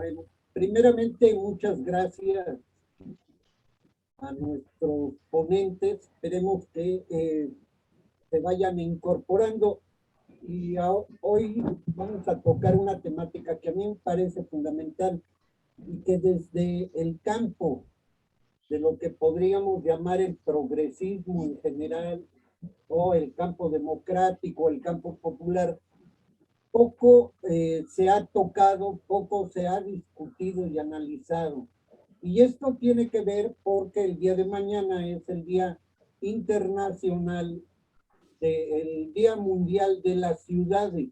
Bueno, primeramente, muchas gracias a nuestros ponentes. Esperemos que se vayan incorporando. Y hoy vamos a tocar una temática que a mí me parece fundamental y que desde el campo de lo que podríamos llamar el progresismo en general, o el campo democrático, el campo popular, poco se ha tocado, poco se ha discutido y analizado. Y esto tiene que ver porque el día de mañana es el Día Internacional, el Día Mundial de las Ciudades.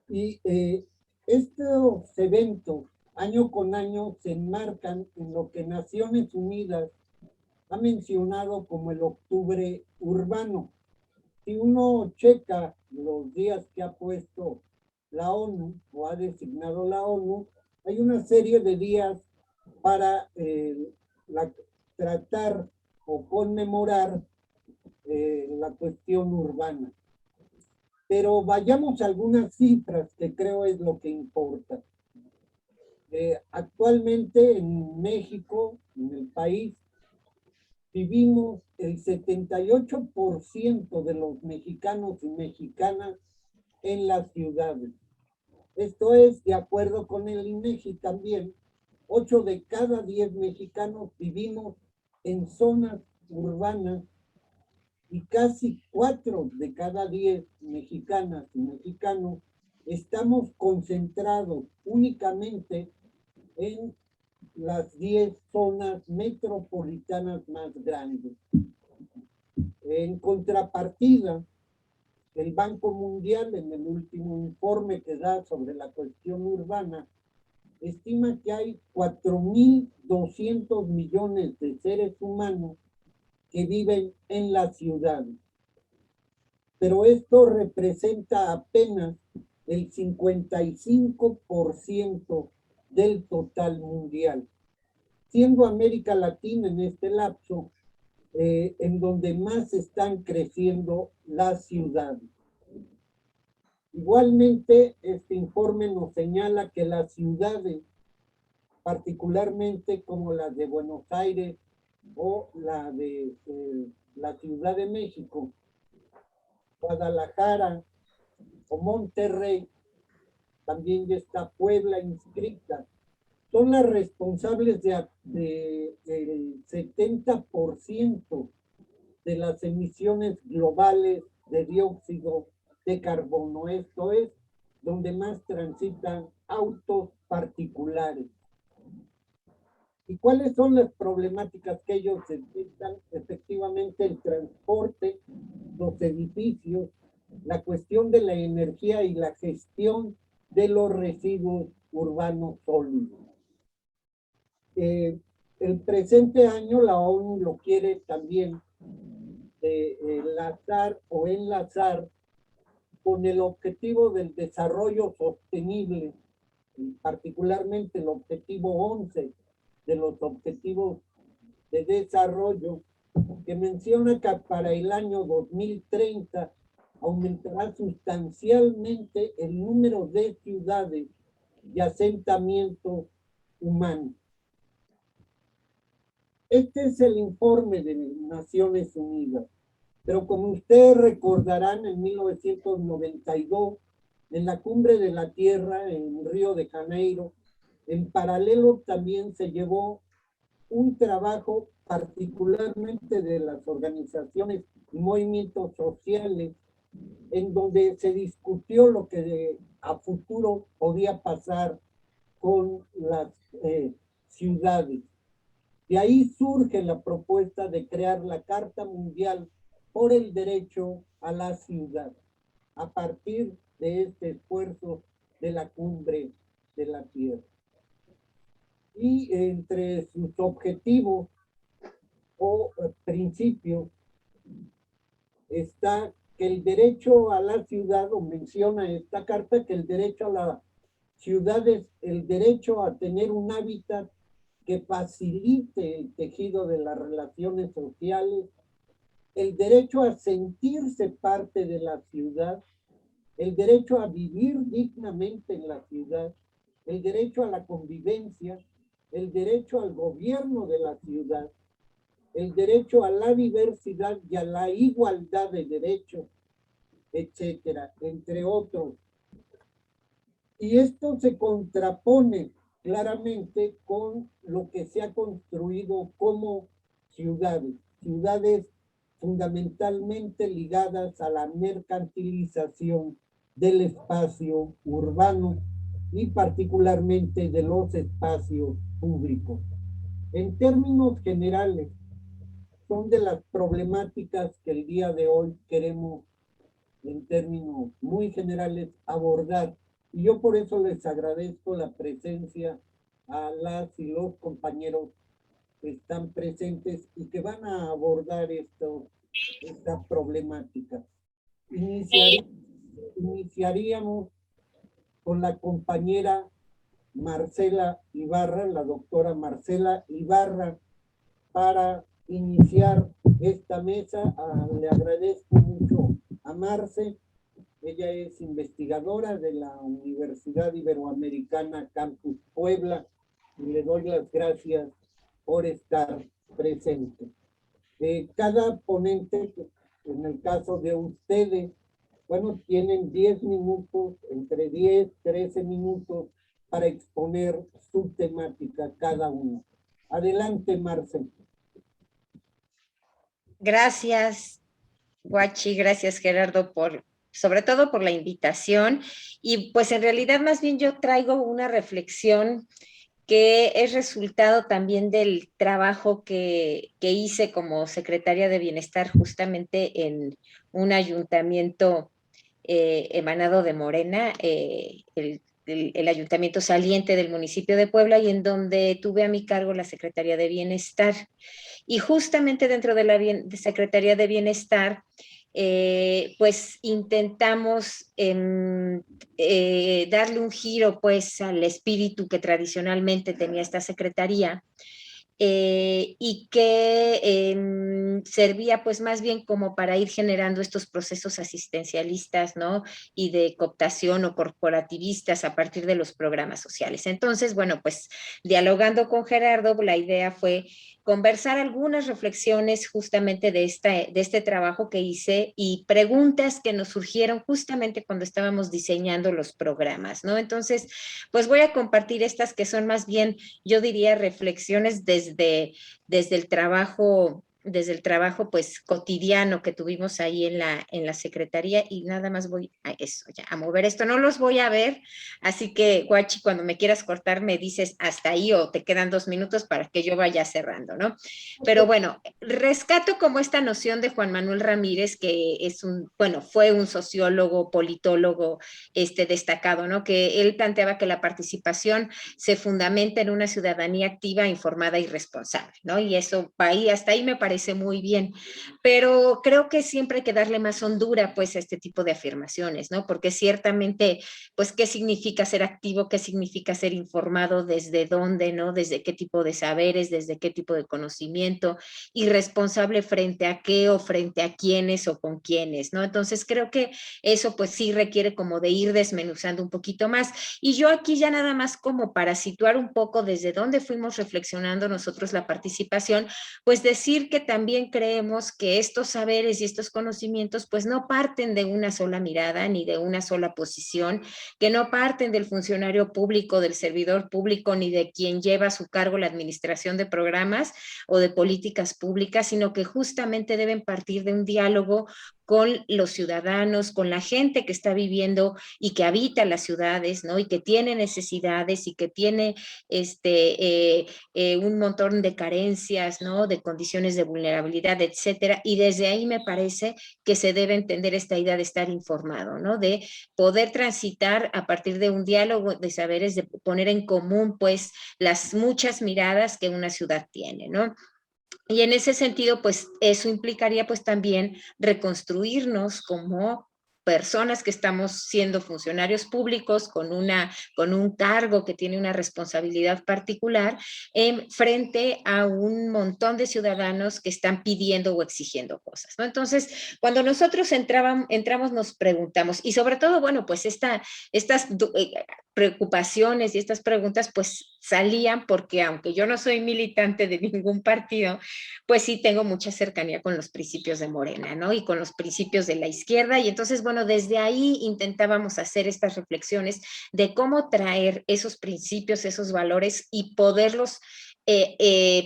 Y estos eventos, año con año, se enmarcan en lo que Naciones Unidas ha mencionado como el octubre urbano. Si uno checa los días que ha puesto la ONU o ha designado la ONU, hay una serie de días para tratar o conmemorar la cuestión urbana. Pero vayamos a algunas cifras que creo es lo que importa. Actualmente en México, en el país, vivimos el 78% de los mexicanos y mexicanas en las ciudades. Esto es, de acuerdo con el INEGI también, 8 de cada 10 mexicanos vivimos en zonas urbanas y casi 4 de cada 10 mexicanas y mexicanos estamos concentrados únicamente en las 10 zonas metropolitanas más grandes. En contrapartida, el Banco Mundial, en el último informe que da sobre la cuestión urbana, estima que hay 4.200 millones de seres humanos que viven en las ciudades. Pero esto representa apenas el 55% del total mundial, siendo América Latina en este lapso en donde más están creciendo las ciudades. Igualmente, este informe nos señala que las ciudades, particularmente como las de Buenos Aires o la de la Ciudad de México, Guadalajara o Monterrey, también ya está Puebla inscrita, son las responsables del 70% de las emisiones globales de dióxido de carbono. Esto es donde más transitan autos particulares. ¿Y cuáles son las problemáticas que ellos enfrentan? Efectivamente, el transporte, los edificios, la cuestión de la energía y la gestión de los residuos urbanos sólidos. El presente año la ONU lo quiere también enlazar o enlazar con el objetivo del desarrollo sostenible, y particularmente el objetivo 11 de los objetivos de desarrollo, que menciona que para el año 2030 aumentará sustancialmente el número de ciudades y asentamientos humanos. Este es el informe de Naciones Unidas, pero como ustedes recordarán, en 1992, en la Cumbre de la Tierra en Río de Janeiro, en paralelo también se llevó un trabajo particularmente de las organizaciones y movimientos sociales, en donde se discutió lo que a futuro podía pasar con las ciudades. De ahí surge la propuesta de crear la Carta Mundial por el Derecho a la Ciudad, a partir de este esfuerzo de la Cumbre de la Tierra. Y entre sus objetivos o principios está que el derecho a la ciudad, o menciona esta carta, que el derecho a la ciudad es el derecho a tener un hábitat que facilite el tejido de las relaciones sociales, el derecho a sentirse parte de la ciudad, el derecho a vivir dignamente en la ciudad, el derecho a la convivencia, el derecho al gobierno de la ciudad, el derecho a la diversidad y a la igualdad de derechos, etcétera, entre otros. Y esto se contrapone claramente con lo que se ha construido como ciudades, ciudades fundamentalmente ligadas a la mercantilización del espacio urbano y particularmente de los espacios públicos. En términos generales, son de las problemáticas que el día de hoy queremos, en términos muy generales, abordar. Y yo por eso les agradezco la presencia a las y los compañeros que están presentes y que van a abordar esta problemática. Iniciaríamos con la compañera Marcela Ibarra, la doctora Marcela Ibarra, para iniciar esta mesa. Le agradezco mucho a Marce. Ella es investigadora de la Universidad Iberoamericana Campus Puebla y le doy las gracias por estar presente. Cada ponente, en el caso de ustedes, bueno, tienen 10 minutos, entre 10, 13 minutos para exponer su temática cada uno. Adelante, Marce. Gracias, Guachi, gracias Gerardo sobre todo por la invitación, y pues en realidad más bien yo traigo una reflexión que es resultado también del trabajo que hice como secretaria de Bienestar justamente en un ayuntamiento emanado de Morena, el ayuntamiento saliente del municipio de Puebla, y en donde tuve a mi cargo la Secretaría de Bienestar. Y justamente dentro de la Secretaría de Bienestar, pues intentamos darle un giro pues al espíritu que tradicionalmente tenía esta secretaría, y que servía pues más bien como para ir generando estos procesos asistencialistas, ¿no? Y de cooptación o corporativistas a partir de los programas sociales. Entonces, bueno, pues dialogando con Gerardo, la idea fue conversar algunas reflexiones justamente de este trabajo que hice y preguntas que nos surgieron justamente cuando estábamos diseñando los programas, ¿no? Entonces, pues voy a compartir estas que son más bien, yo diría, reflexiones desde el trabajo pues cotidiano que tuvimos ahí en la secretaría, y nada más voy a eso, ya a mover esto, no los voy a ver, así que Guachi, cuando me quieras cortar me dices hasta ahí o te quedan 2 minutos para que yo vaya cerrando, ¿no? Pero bueno, rescato como esta noción de Juan Manuel Ramírez, que es fue un sociólogo, politólogo destacado, ¿no? Que él planteaba que la participación se fundamenta en una ciudadanía activa, informada y responsable, ¿no? Y eso hasta ahí me parece muy bien, pero creo que siempre hay que darle más hondura pues a este tipo de afirmaciones, ¿no? Porque ciertamente, pues, ¿qué significa ser activo? ¿Qué significa ser informado? ¿Desde dónde, no? ¿Desde qué tipo de saberes? ¿Desde qué tipo de conocimiento? ¿Y responsable frente a qué o frente a quiénes o con quiénes, ¿no? Entonces creo que eso pues sí requiere como de ir desmenuzando un poquito más. Y yo aquí ya nada más como para situar un poco desde dónde fuimos reflexionando nosotros la participación, pues decir que también creemos que estos saberes y estos conocimientos pues no parten de una sola mirada ni de una sola posición, que no parten del funcionario público, del servidor público, ni de quien lleva a su cargo la administración de programas o de políticas públicas, sino que justamente deben partir de un diálogo con los ciudadanos, con la gente que está viviendo y que habita las ciudades, ¿no? Y que tiene necesidades y que tiene un montón de carencias, ¿no? De condiciones de vulnerabilidad, etcétera. Y desde ahí me parece que se debe entender esta idea de estar informado, ¿no? De poder transitar a partir de un diálogo de saberes, de poner en común, pues, las muchas miradas que una ciudad tiene, ¿no? Y en ese sentido, pues eso implicaría pues también reconstruirnos como personas que estamos siendo funcionarios públicos con un cargo que tiene una responsabilidad particular frente a un montón de ciudadanos que están pidiendo o exigiendo cosas, ¿no? Entonces, cuando nosotros entramos, nos preguntamos, y sobre todo, bueno, pues preocupaciones y estas preguntas pues salían porque aunque yo no soy militante de ningún partido, pues sí tengo mucha cercanía con los principios de Morena, ¿no? Y con los principios de la izquierda. Y entonces, bueno, desde ahí intentábamos hacer estas reflexiones de cómo traer esos principios, esos valores y poderlos,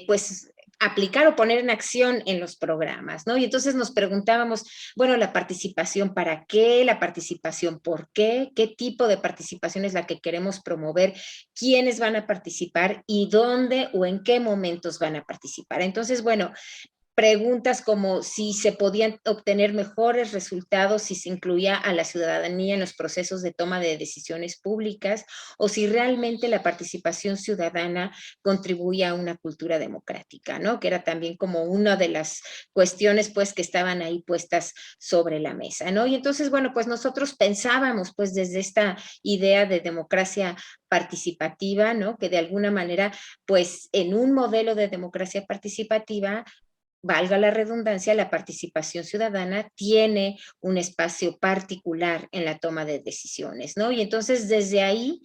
pues, aplicar o poner en acción en los programas, ¿no? Y entonces nos preguntábamos, bueno, la participación para qué, la participación por qué tipo de participación es la que queremos promover, quiénes van a participar y dónde o en qué momentos van a participar. Entonces, bueno, preguntas como si se podían obtener mejores resultados si se incluía a la ciudadanía en los procesos de toma de decisiones públicas o si realmente la participación ciudadana contribuía a una cultura democrática, ¿no? Que era también como una de las cuestiones pues que estaban ahí puestas sobre la mesa, ¿no? Y entonces, bueno, pues nosotros pensábamos pues desde esta idea de democracia participativa, ¿no? Que de alguna manera, pues en un modelo de democracia participativa, valga la redundancia, la participación ciudadana tiene un espacio particular en la toma de decisiones, ¿no? Y entonces desde ahí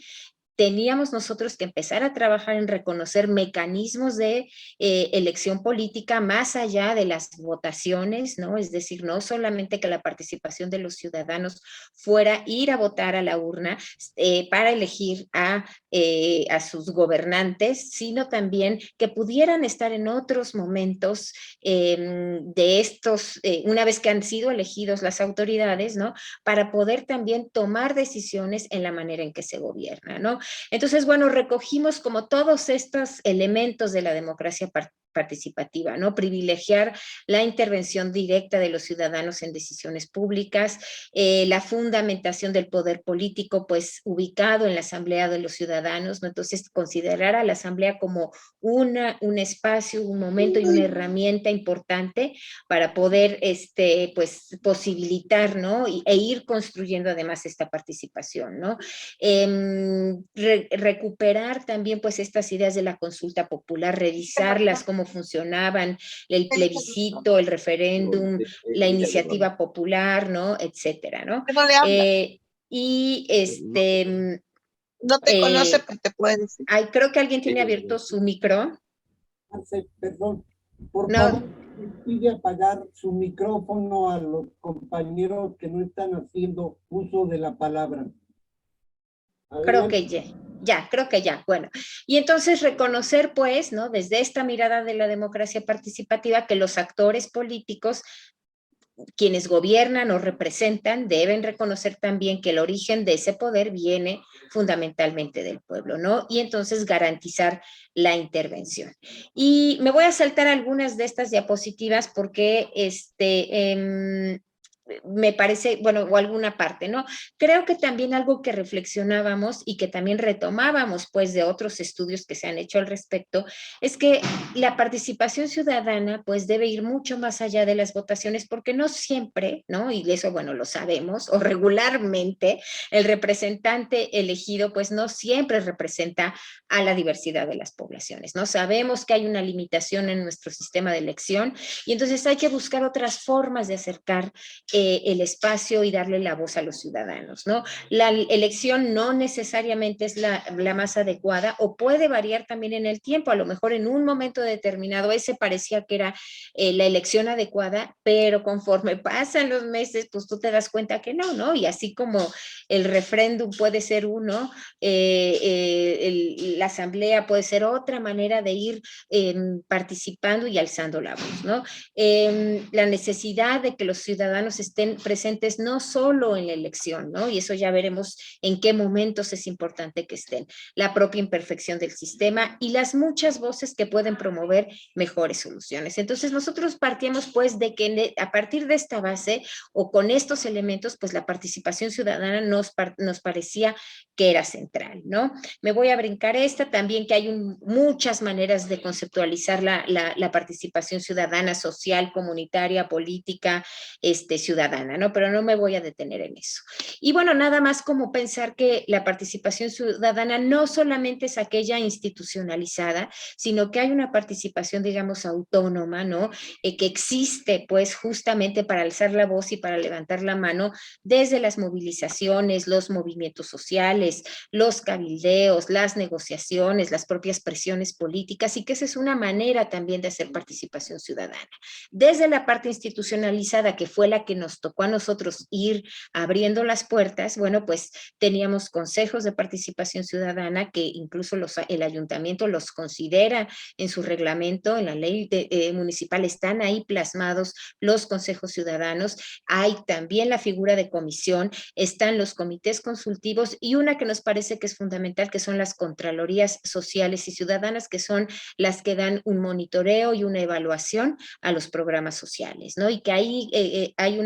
teníamos nosotros que empezar a trabajar en reconocer mecanismos de elección política más allá de las votaciones, ¿no? Es decir, no solamente que la participación de los ciudadanos fuera ir a votar a la urna para elegir a sus gobernantes, sino también que pudieran estar en otros momentos de estos, una vez que han sido elegidos las autoridades, ¿no? Para poder también tomar decisiones en la manera en que se gobierna, ¿no? Entonces, bueno, recogimos como todos estos elementos de la democracia participativa, ¿no? Privilegiar la intervención directa de los ciudadanos en decisiones públicas, la fundamentación del poder político, pues ubicado en la Asamblea de los Ciudadanos, ¿no? Entonces, considerar a la Asamblea como un espacio, un momento y una herramienta importante para poder, pues, posibilitar, ¿no? E ir construyendo además esta participación, ¿no? Recuperar también pues estas ideas de la consulta popular, revisarlas, cómo funcionaban, el plebiscito, el referéndum, la iniciativa popular, ¿no? Etcétera, ¿no? No le habla. Y no te conoce, pero te puede decir. Ay, creo que alguien tiene abierto su micro. Perdón, por No. favor, pide apagar su micrófono a los compañeros que no están haciendo uso de la palabra. Creo que ya, creo que ya. Bueno, y entonces reconocer, pues, ¿no? Desde esta mirada de la democracia participativa, que los actores políticos, quienes gobiernan o representan, deben reconocer también que el origen de ese poder viene fundamentalmente del pueblo, ¿no? Y entonces garantizar la intervención. Y me voy a saltar algunas de estas diapositivas porque me parece, bueno, o alguna parte, ¿no? Creo que también algo que reflexionábamos y que también retomábamos, pues, de otros estudios que se han hecho al respecto, es que la participación ciudadana, pues, debe ir mucho más allá de las votaciones, porque no siempre, ¿no? Y eso, bueno, lo sabemos, o regularmente, el representante elegido, pues, no siempre representa a la diversidad de las poblaciones, ¿no? Sabemos que hay una limitación en nuestro sistema de elección y entonces hay que buscar otras formas de acercar el espacio y darle la voz a los ciudadanos, ¿no? La elección no necesariamente es la más adecuada o puede variar también en el tiempo, a lo mejor en un momento determinado ese parecía que era la elección adecuada, pero conforme pasan los meses, pues tú te das cuenta que no, ¿no? Y así como el referéndum puede ser uno, la asamblea puede ser otra manera de ir participando y alzando la voz, ¿no? La necesidad de que los ciudadanos estén presentes no solo en la elección, ¿no? Y eso ya veremos en qué momentos es importante que estén. La propia imperfección del sistema y las muchas voces que pueden promover mejores soluciones. Entonces nosotros partíamos pues de que a partir de esta base o con estos elementos pues la participación ciudadana nos parecía que era central, ¿no? Me voy a brincar esta también, que hay muchas maneras de conceptualizar la participación ciudadana, social, comunitaria, política, ciudadana ciudadana, ¿no? Pero no me voy a detener en eso. Y bueno, nada más como pensar que la participación ciudadana no solamente es aquella institucionalizada, sino que hay una participación, digamos, autónoma, ¿no? Que existe, pues, justamente para alzar la voz y para levantar la mano desde las movilizaciones, los movimientos sociales, los cabildeos, las negociaciones, las propias presiones políticas, y que esa es una manera también de hacer participación ciudadana. Desde la parte institucionalizada, que fue la que nos tocó a nosotros ir abriendo las puertas, bueno, pues teníamos consejos de participación ciudadana que incluso el ayuntamiento los considera en su reglamento, en la ley municipal están ahí plasmados los consejos ciudadanos. Hay también la figura de comisión, están los comités consultivos y una que nos parece que es fundamental, que son las contralorías sociales y ciudadanas, que son las que dan un monitoreo y una evaluación a los programas sociales, ¿no? Y que ahí hay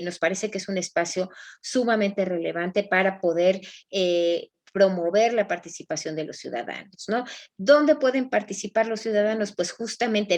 nos parece que es un espacio sumamente relevante para poder promover la participación de los ciudadanos, ¿no? ¿Dónde pueden participar los ciudadanos? Pues justamente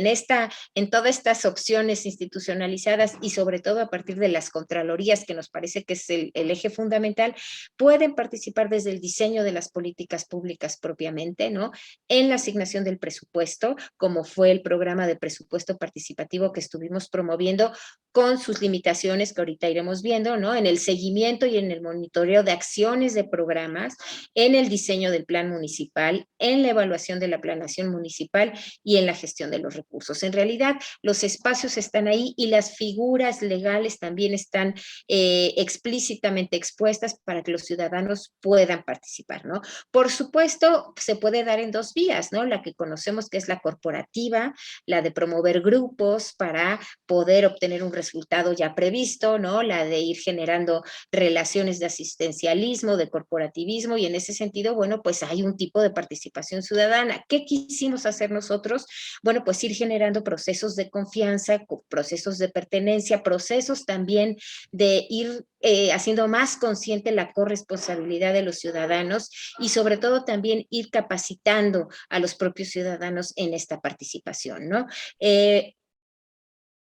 en todas estas opciones institucionalizadas y sobre todo a partir de las contralorías, que nos parece que es el eje fundamental, pueden participar desde el diseño de las políticas públicas propiamente, ¿no? En la asignación del presupuesto, como fue el programa de presupuesto participativo que estuvimos promoviendo, con sus limitaciones que ahorita iremos viendo, ¿no? En el seguimiento y en el monitoreo de acciones de programas, en el diseño del plan municipal, en la evaluación de la planeación municipal y en la gestión de los recursos. En realidad, los espacios están ahí y las figuras legales también están explícitamente expuestas para que los ciudadanos puedan participar, ¿no? Por supuesto, se puede dar en dos vías, ¿no? La que conocemos, que es la corporativa, la de promover grupos para poder obtener un resultado ya previsto, ¿no? La de ir generando relaciones de asistencialismo, de corporativismo, y en ese sentido, bueno, pues hay un tipo de participación ciudadana. ¿Qué quisimos hacer nosotros? Bueno, pues ir generando procesos de confianza, procesos de pertenencia, procesos también de ir haciendo más consciente la corresponsabilidad de los ciudadanos y sobre todo también ir capacitando a los propios ciudadanos en esta participación, ¿no?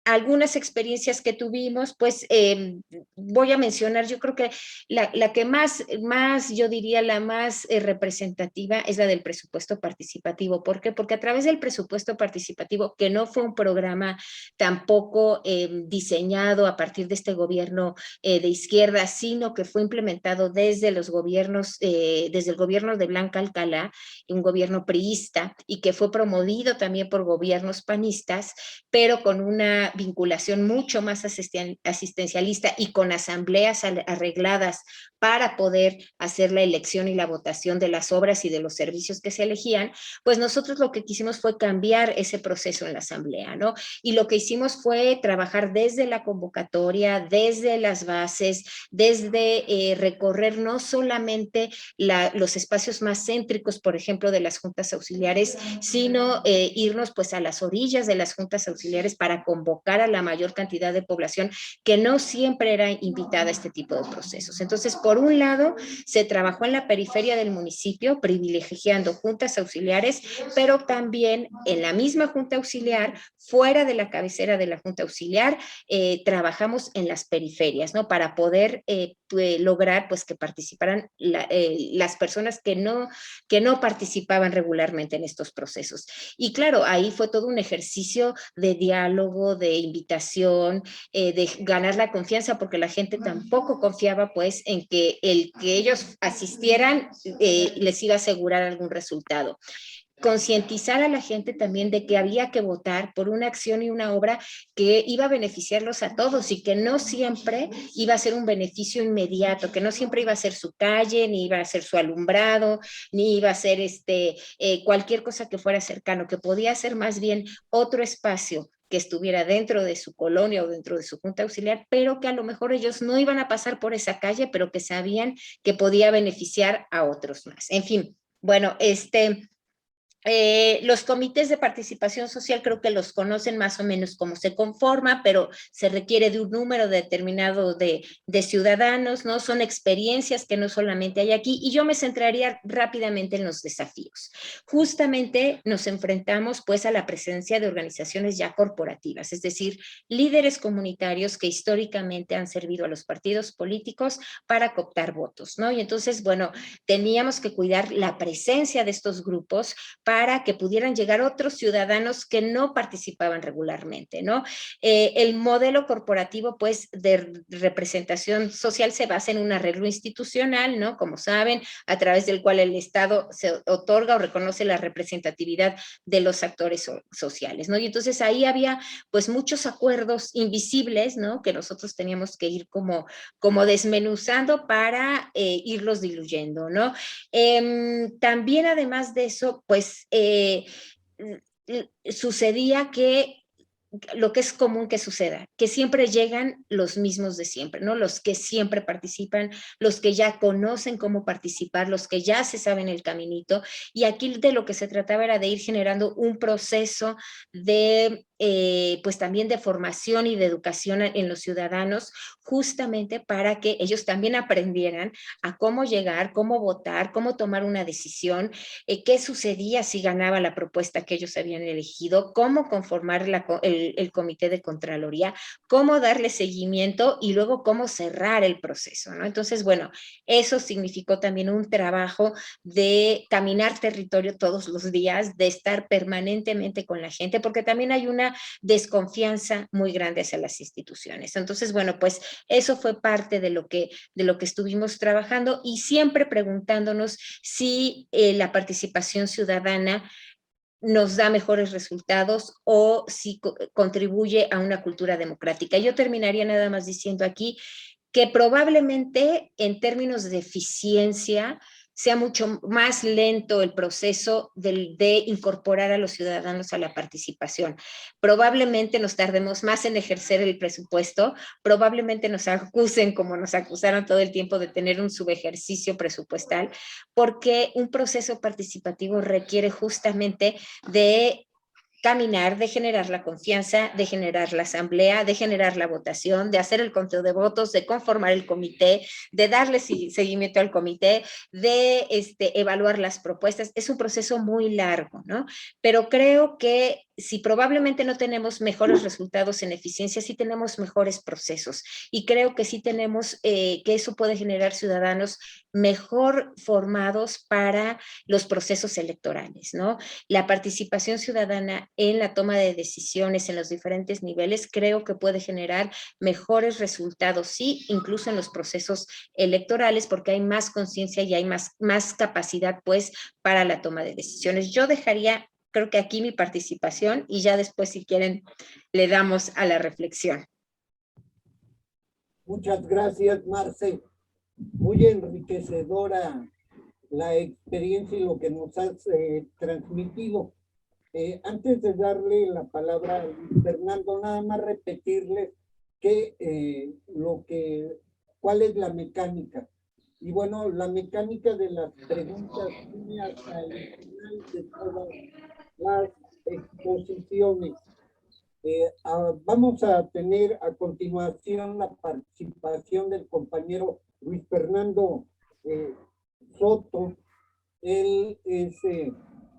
Algunas experiencias que tuvimos, pues voy a mencionar, yo creo que la que más, yo diría la más representativa es la del presupuesto participativo. ¿Por qué? Porque a través del presupuesto participativo, que no fue un programa tampoco diseñado a partir de este gobierno de izquierda, sino que fue implementado desde los gobiernos, desde el gobierno de Blanca Alcalá, un gobierno priista, y que fue promovido también por gobiernos panistas, pero con una vinculación mucho más asistencialista y con asambleas arregladas para poder hacer la elección y la votación de las obras y de los servicios que se elegían, pues nosotros lo que quisimos fue cambiar ese proceso en la asamblea, ¿no? Y lo que hicimos fue trabajar desde la convocatoria, desde las bases, desde recorrer no solamente los espacios más céntricos, por ejemplo, de las juntas auxiliares, sino irnos pues a las orillas de las juntas auxiliares para convocar a la mayor cantidad de población que no siempre era invitada a este tipo de procesos. Entonces, por un lado, se trabajó en la periferia del municipio, privilegiando juntas auxiliares, pero también en la misma junta auxiliar, fuera de la cabecera de la junta auxiliar, trabajamos en las periferias, ¿no? Para poder lograr, pues, que participaran las personas que no participaban regularmente en estos procesos. Y claro, ahí fue todo un ejercicio de diálogo, de invitación, de ganar la confianza, porque la gente tampoco confiaba pues en que el que ellos asistieran les iba a asegurar algún resultado. Concientizar a la gente también de que había que votar por una acción y una obra que iba a beneficiarlos a todos y que no siempre iba a ser un beneficio inmediato, que no siempre iba a ser su calle, ni iba a ser su alumbrado, ni iba a ser cualquier cosa que fuera cercano, que podía ser más bien otro espacio que estuviera dentro de su colonia o dentro de su junta auxiliar, pero que a lo mejor ellos no iban a pasar por esa calle, pero que sabían que podía beneficiar a otros más. En fin, bueno, Los comités de participación social creo que los conocen más o menos cómo se conforma, pero se requiere de un número determinado de ciudadanos, ¿no? Son experiencias que no solamente hay aquí, y yo me centraría rápidamente en los desafíos. Justamente nos enfrentamos pues a la presencia de organizaciones ya corporativas, es decir, líderes comunitarios que históricamente han servido a los partidos políticos para cooptar votos, ¿no? Y entonces, bueno, teníamos que cuidar la presencia de estos grupos para que pudieran llegar otros ciudadanos que no participaban regularmente, ¿no? El modelo corporativo, pues, de representación social se basa en un arreglo institucional, ¿no? Como saben, a través del cual el Estado se otorga o reconoce la representatividad de los actores sociales, ¿no? Y entonces ahí había, pues, muchos acuerdos invisibles, ¿no? Que nosotros teníamos que ir como desmenuzando para irlos diluyendo, ¿no? También, además de eso, pues, sucedía que lo que es común que suceda, que siempre llegan los mismos de siempre, ¿no? Los que siempre participan, los que ya conocen cómo participar, los que ya se saben el caminito, y aquí de lo que se trataba era de ir generando un proceso de, pues también de formación y de educación en los ciudadanos, justamente para que ellos también aprendieran a cómo llegar, cómo votar, cómo tomar una decisión, qué sucedía si ganaba la propuesta que ellos habían elegido, cómo conformar el comité de Contraloría, cómo darle seguimiento y luego cómo cerrar el proceso, ¿no? Entonces, bueno, eso significó también un trabajo de caminar territorio todos los días, de estar permanentemente con la gente, porque también hay una desconfianza muy grande hacia las instituciones. Entonces, bueno, pues eso fue parte de lo que estuvimos trabajando, y siempre preguntándonos si la participación ciudadana nos da mejores resultados o si contribuye a una cultura democrática. Yo terminaría nada más diciendo aquí que probablemente en términos de eficiencia sea mucho más lento el proceso de incorporar a los ciudadanos a la participación. Probablemente nos tardemos más en ejercer el presupuesto, probablemente nos acusen, como nos acusaron todo el tiempo, de tener un subejercicio presupuestal, porque un proceso participativo requiere justamente de caminar, de generar la confianza, de generar la asamblea, de generar la votación, de hacer el conteo de votos, de conformar el comité, de darle seguimiento al comité, de evaluar las propuestas. Es un proceso muy largo, ¿no? Pero creo que si probablemente no tenemos mejores resultados en eficiencia, sí tenemos mejores procesos, y creo que sí tenemos, que eso puede generar ciudadanos mejor formados para los procesos electorales, ¿no? La participación ciudadana en la toma de decisiones en los diferentes niveles creo que puede generar mejores resultados, sí, incluso en los procesos electorales, porque hay más conciencia y hay más capacidad, pues, para la toma de decisiones. Yo dejaría, creo que aquí mi participación, y ya después, si quieren, le damos a la reflexión. Muchas gracias, Marce. Muy enriquecedora la experiencia y lo que nos has transmitido. Antes de darle la palabra a Luis Fernando, nada más repetirles cuál es la mecánica. Y bueno, la mecánica de las preguntas viene hasta el final de todas las exposiciones. Vamos a tener a continuación la participación del compañero Luis Fernando Soto. Él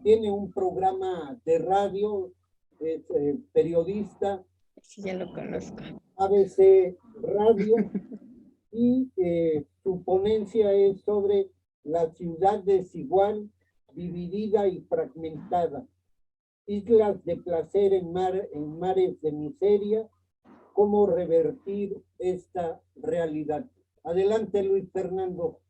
tiene un programa de radio, es periodista. Sí, ya lo conozco. ABC Radio, y su ponencia es sobre la ciudad desigual, dividida y fragmentada. Islas de placer en mares de miseria, cómo revertir esta realidad. Adelante, Luis Fernando.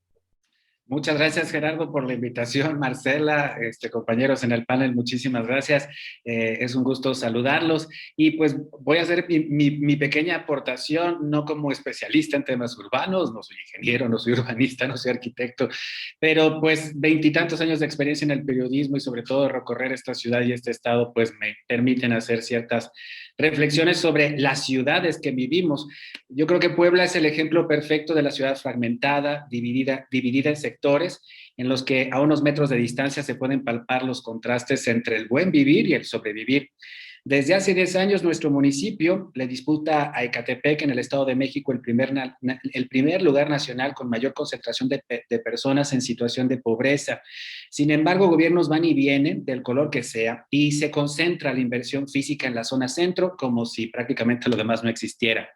Muchas gracias, Gerardo, por la invitación. Marcela, compañeros en el panel, muchísimas gracias. Es un gusto saludarlos. Y pues voy a hacer mi pequeña aportación, no como especialista en temas urbanos, no soy ingeniero, no soy urbanista, no soy arquitecto, pero pues 20 y tantos años de experiencia en el periodismo y sobre todo recorrer esta ciudad y este estado, pues me permiten hacer ciertas reflexiones sobre las ciudades que vivimos. Yo creo que Puebla es el ejemplo perfecto de la ciudad fragmentada, dividida en sectores, en los que a unos metros de distancia se pueden palpar los contrastes entre el buen vivir y el sobrevivir. Desde hace 10 años, nuestro municipio le disputa a Ecatepec, en el Estado de México, el primer lugar nacional con mayor concentración de personas en situación de pobreza. Sin embargo, gobiernos van y vienen, del color que sea, y se concentra la inversión física en la zona centro, como si prácticamente lo demás no existiera.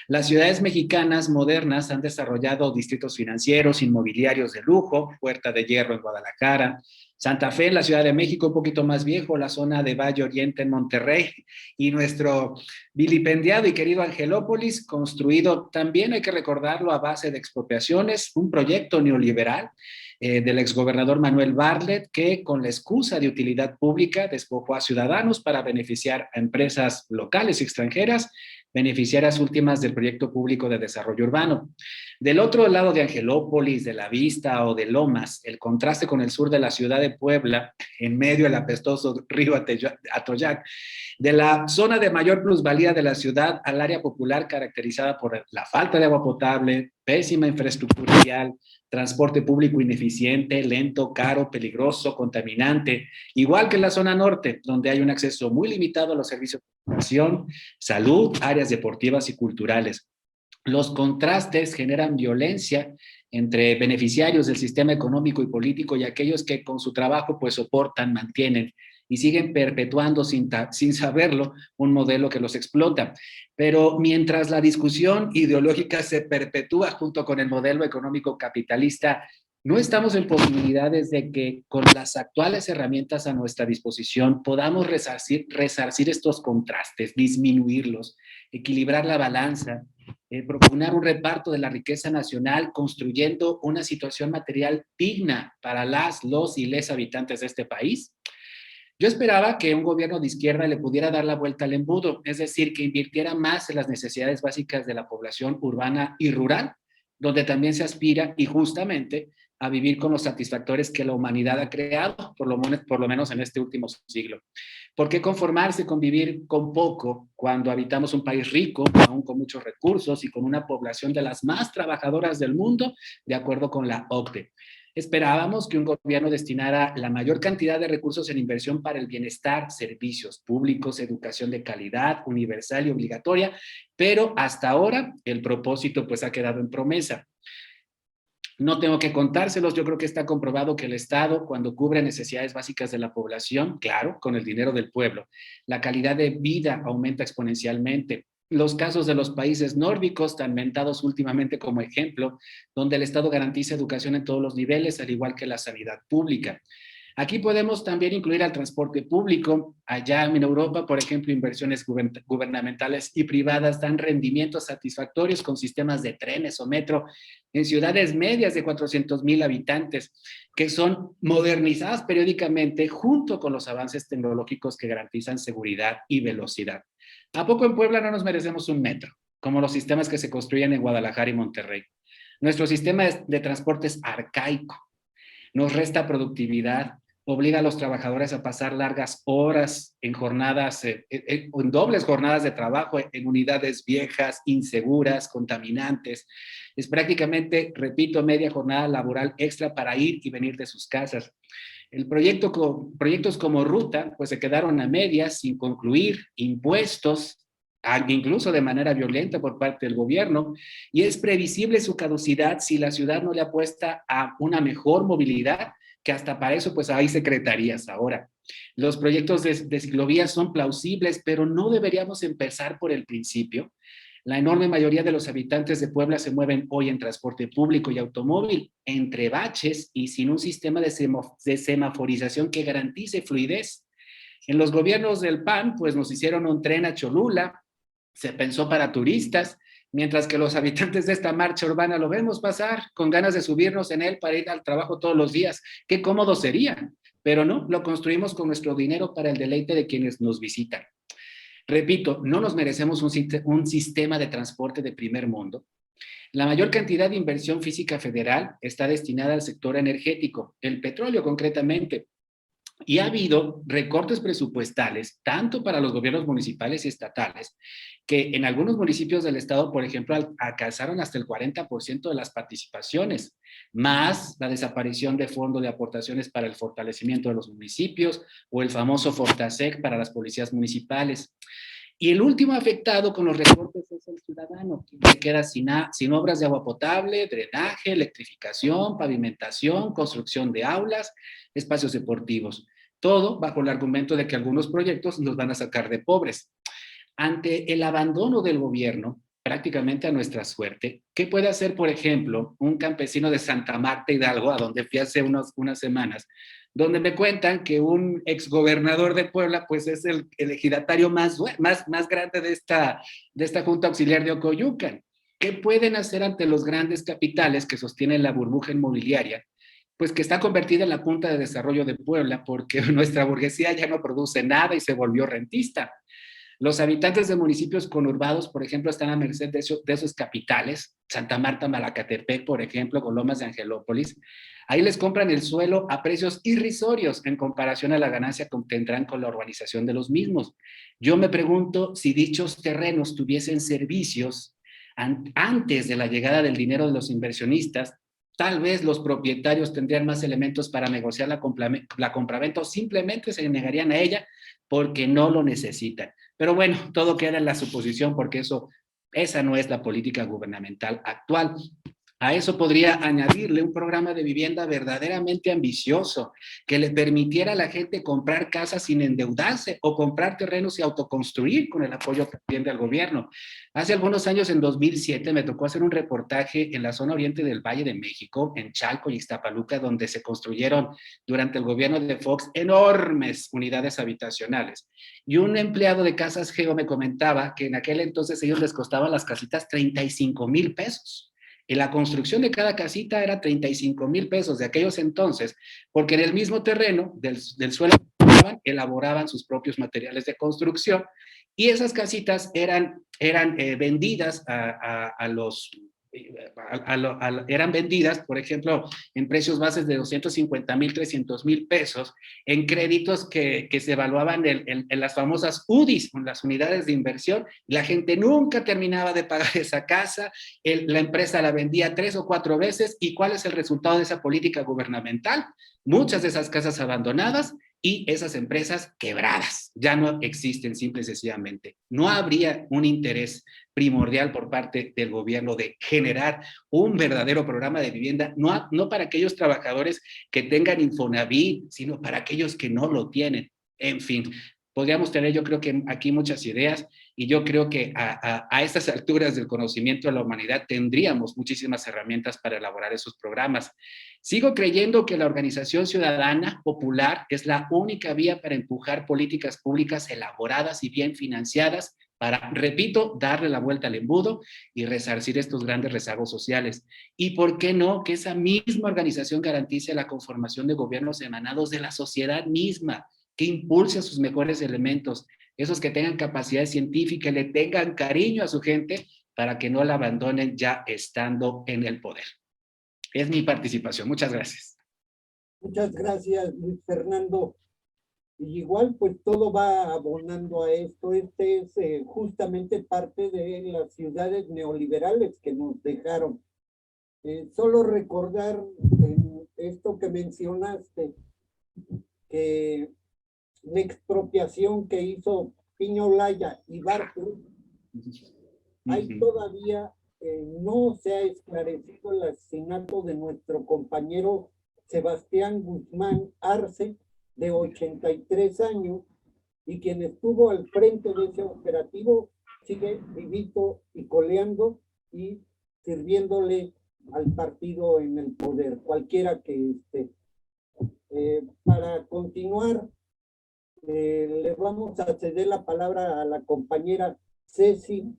Las ciudades mexicanas modernas han desarrollado distritos financieros, inmobiliarios de lujo, Puerta de Hierro en Guadalajara, Santa Fe en la Ciudad de México, un poquito más viejo, la zona de Valle Oriente en Monterrey, y nuestro vilipendiado y querido Angelópolis, construido también, hay que recordarlo, a base de expropiaciones, un proyecto neoliberal del exgobernador Manuel Bartlett, que con la excusa de utilidad pública despojó a ciudadanos para beneficiar a empresas locales y extranjeras, beneficiarias últimas del proyecto público de desarrollo urbano. Del otro lado de Angelópolis, de La Vista o de Lomas, el contraste con el sur de la ciudad de Puebla, en medio del apestoso río Atoyac, de la zona de mayor plusvalía de la ciudad al área popular caracterizada por la falta de agua potable, pésima infraestructura vial, transporte público ineficiente, lento, caro, peligroso, contaminante, igual que en la zona norte, donde hay un acceso muy limitado a los servicios de educación, salud, áreas deportivas y culturales. Los contrastes generan violencia entre beneficiarios del sistema económico y político y aquellos que con su trabajo pues soportan, mantienen y siguen perpetuando sin saberlo un modelo que los explota. Pero mientras la discusión ideológica se perpetúa junto con el modelo económico capitalista, no estamos en posibilidades de que con las actuales herramientas a nuestra disposición podamos resarcir estos contrastes, disminuirlos, equilibrar la balanza, propugnar un reparto de la riqueza nacional construyendo una situación material digna para los y les habitantes de este país. Yo esperaba que un gobierno de izquierda le pudiera dar la vuelta al embudo, es decir, que invirtiera más en las necesidades básicas de la población urbana y rural, donde también se aspira y justamente a vivir con los satisfactores que la humanidad ha creado, por lo menos en este último siglo. ¿Por qué conformarse con vivir con poco cuando habitamos un país rico, aún con muchos recursos y con una población de las más trabajadoras del mundo, de acuerdo con la OCDE? Esperábamos que un gobierno destinara la mayor cantidad de recursos en inversión para el bienestar, servicios públicos, educación de calidad, universal y obligatoria, pero hasta ahora el propósito pues ha quedado en promesa. No tengo que contárselos, yo creo que está comprobado que el Estado, cuando cubre necesidades básicas de la población, claro, con el dinero del pueblo, la calidad de vida aumenta exponencialmente. Los casos de los países nórdicos, tan mentados últimamente como ejemplo, donde el Estado garantiza educación en todos los niveles, al igual que la sanidad pública. Aquí podemos también incluir al transporte público. Allá en Europa, por ejemplo, inversiones gubernamentales y privadas dan rendimientos satisfactorios con sistemas de trenes o metro en ciudades medias de 400,000 habitantes, que son modernizadas periódicamente junto con los avances tecnológicos que garantizan seguridad y velocidad. ¿A poco en Puebla no nos merecemos un metro, como los sistemas que se construyen en Guadalajara y Monterrey? Nuestro sistema de transporte es arcaico, nos resta productividad, obliga a los trabajadores a pasar largas horas en jornadas, en dobles jornadas de trabajo, en unidades viejas, inseguras, contaminantes. Es prácticamente, repito, media jornada laboral extra para ir y venir de sus casas. Proyectos como Ruta, pues se quedaron a medias, sin concluir, impuestos, incluso de manera violenta por parte del gobierno, y es previsible su caducidad si la ciudad no le apuesta a una mejor movilidad, que hasta para eso pues hay secretarías ahora. Los proyectos de ciclovías son plausibles, pero no deberíamos empezar por el principio. La enorme mayoría de los habitantes de Puebla se mueven hoy en transporte público y automóvil, entre baches y sin un sistema de semaforización que garantice fluidez. En los gobiernos del PAN, pues nos hicieron un tren a Cholula, se pensó para turistas, mientras que los habitantes de esta marcha urbana lo vemos pasar con ganas de subirnos en él para ir al trabajo todos los días. Qué cómodo sería, pero no, lo construimos con nuestro dinero para el deleite de quienes nos visitan. Repito, no nos merecemos un sistema de transporte de primer mundo. La mayor cantidad de inversión física federal está destinada al sector energético, el petróleo concretamente. Y ha habido recortes presupuestales, tanto para los gobiernos municipales y estatales, que en algunos municipios del estado, por ejemplo, alcanzaron hasta el 40% de las participaciones, más la desaparición de fondo de aportaciones para el fortalecimiento de los municipios o el famoso Fortasec para las policías municipales. Y el último afectado con los recortes es el ciudadano, que se queda sin obras de agua potable, drenaje, electrificación, pavimentación, construcción de aulas, espacios deportivos. Todo bajo el argumento de que algunos proyectos nos van a sacar de pobres. Ante el abandono del gobierno, prácticamente a nuestra suerte, ¿qué puede hacer, por ejemplo, un campesino de Santa Marta, Hidalgo, a donde fui hace unas semanas, donde me cuentan que un exgobernador de Puebla, pues es el ejidatario más grande de esta Junta Auxiliar de Ocoyucan? ¿Qué pueden hacer ante los grandes capitales que sostienen la burbuja inmobiliaria? Pues que está convertida en la punta de desarrollo de Puebla, porque nuestra burguesía ya no produce nada y se volvió rentista. Los habitantes de municipios conurbados, por ejemplo, están a merced de esos capitales, Santa Marta, Malacatepec, por ejemplo, con Lomas de Angelópolis. Ahí les compran el suelo a precios irrisorios en comparación a la ganancia que obtendrán con la urbanización de los mismos. Yo me pregunto si dichos terrenos tuviesen servicios antes de la llegada del dinero de los inversionistas. Tal vez los propietarios tendrían más elementos para negociar la compraventa o simplemente se negarían a ella porque no lo necesitan. Pero bueno, todo queda en la suposición porque esa no es la política gubernamental actual. A eso podría añadirle un programa de vivienda verdaderamente ambicioso que le permitiera a la gente comprar casas sin endeudarse o comprar terrenos y autoconstruir con el apoyo también del gobierno. Hace algunos años, en 2007, me tocó hacer un reportaje en la zona oriente del Valle de México, en Chalco y Iztapaluca, donde se construyeron durante el gobierno de Fox enormes unidades habitacionales. Y un empleado de Casas Geo me comentaba que en aquel entonces ellos les costaban las casitas 35,000 pesos. Y la construcción de cada casita era 35,000 pesos de aquellos entonces, porque en el mismo terreno del suelo elaboraban sus propios materiales de construcción y esas casitas eran vendidas eran vendidas, por ejemplo, en precios bases de 250,000, 300,000 pesos, en créditos que se evaluaban en las famosas UDIs, las unidades de inversión. La gente nunca terminaba de pagar esa casa, la empresa la vendía 3 o 4 veces, ¿y cuál es el resultado de esa política gubernamental? Muchas de esas casas abandonadas y esas empresas quebradas. Ya no existen, simple y sencillamente. No habría un interés primordial por parte del gobierno de generar un verdadero programa de vivienda, no para aquellos trabajadores que tengan Infonavit, sino para aquellos que no lo tienen. En fin, podríamos tener, yo creo que aquí muchas ideas, y yo creo que a estas alturas del conocimiento de la humanidad tendríamos muchísimas herramientas para elaborar esos programas. Sigo creyendo que la organización ciudadana popular es la única vía para empujar políticas públicas elaboradas y bien financiadas para, repito, darle la vuelta al embudo y resarcir estos grandes rezagos sociales. Y por qué no que esa misma organización garantice la conformación de gobiernos emanados de la sociedad misma, que impulse a sus mejores elementos, esos que tengan capacidad científica, le tengan cariño a su gente para que no la abandonen ya estando en el poder. Es mi participación. Muchas gracias. Muchas gracias, Luis Fernando. Y igual, pues todo va abonando a esto. Este es justamente parte de las ciudades neoliberales que nos dejaron. Solo recordar esto que mencionaste, que la expropiación que hizo Piña Olaya y Bartlett, hay todavía no se ha esclarecido el asesinato de nuestro compañero Sebastián Guzmán Arce, de 83 años, y quien estuvo al frente de ese operativo sigue vivito y coleando y sirviéndole al partido en el poder, cualquiera que esté. Para continuar, le vamos a ceder la palabra a la compañera Ceci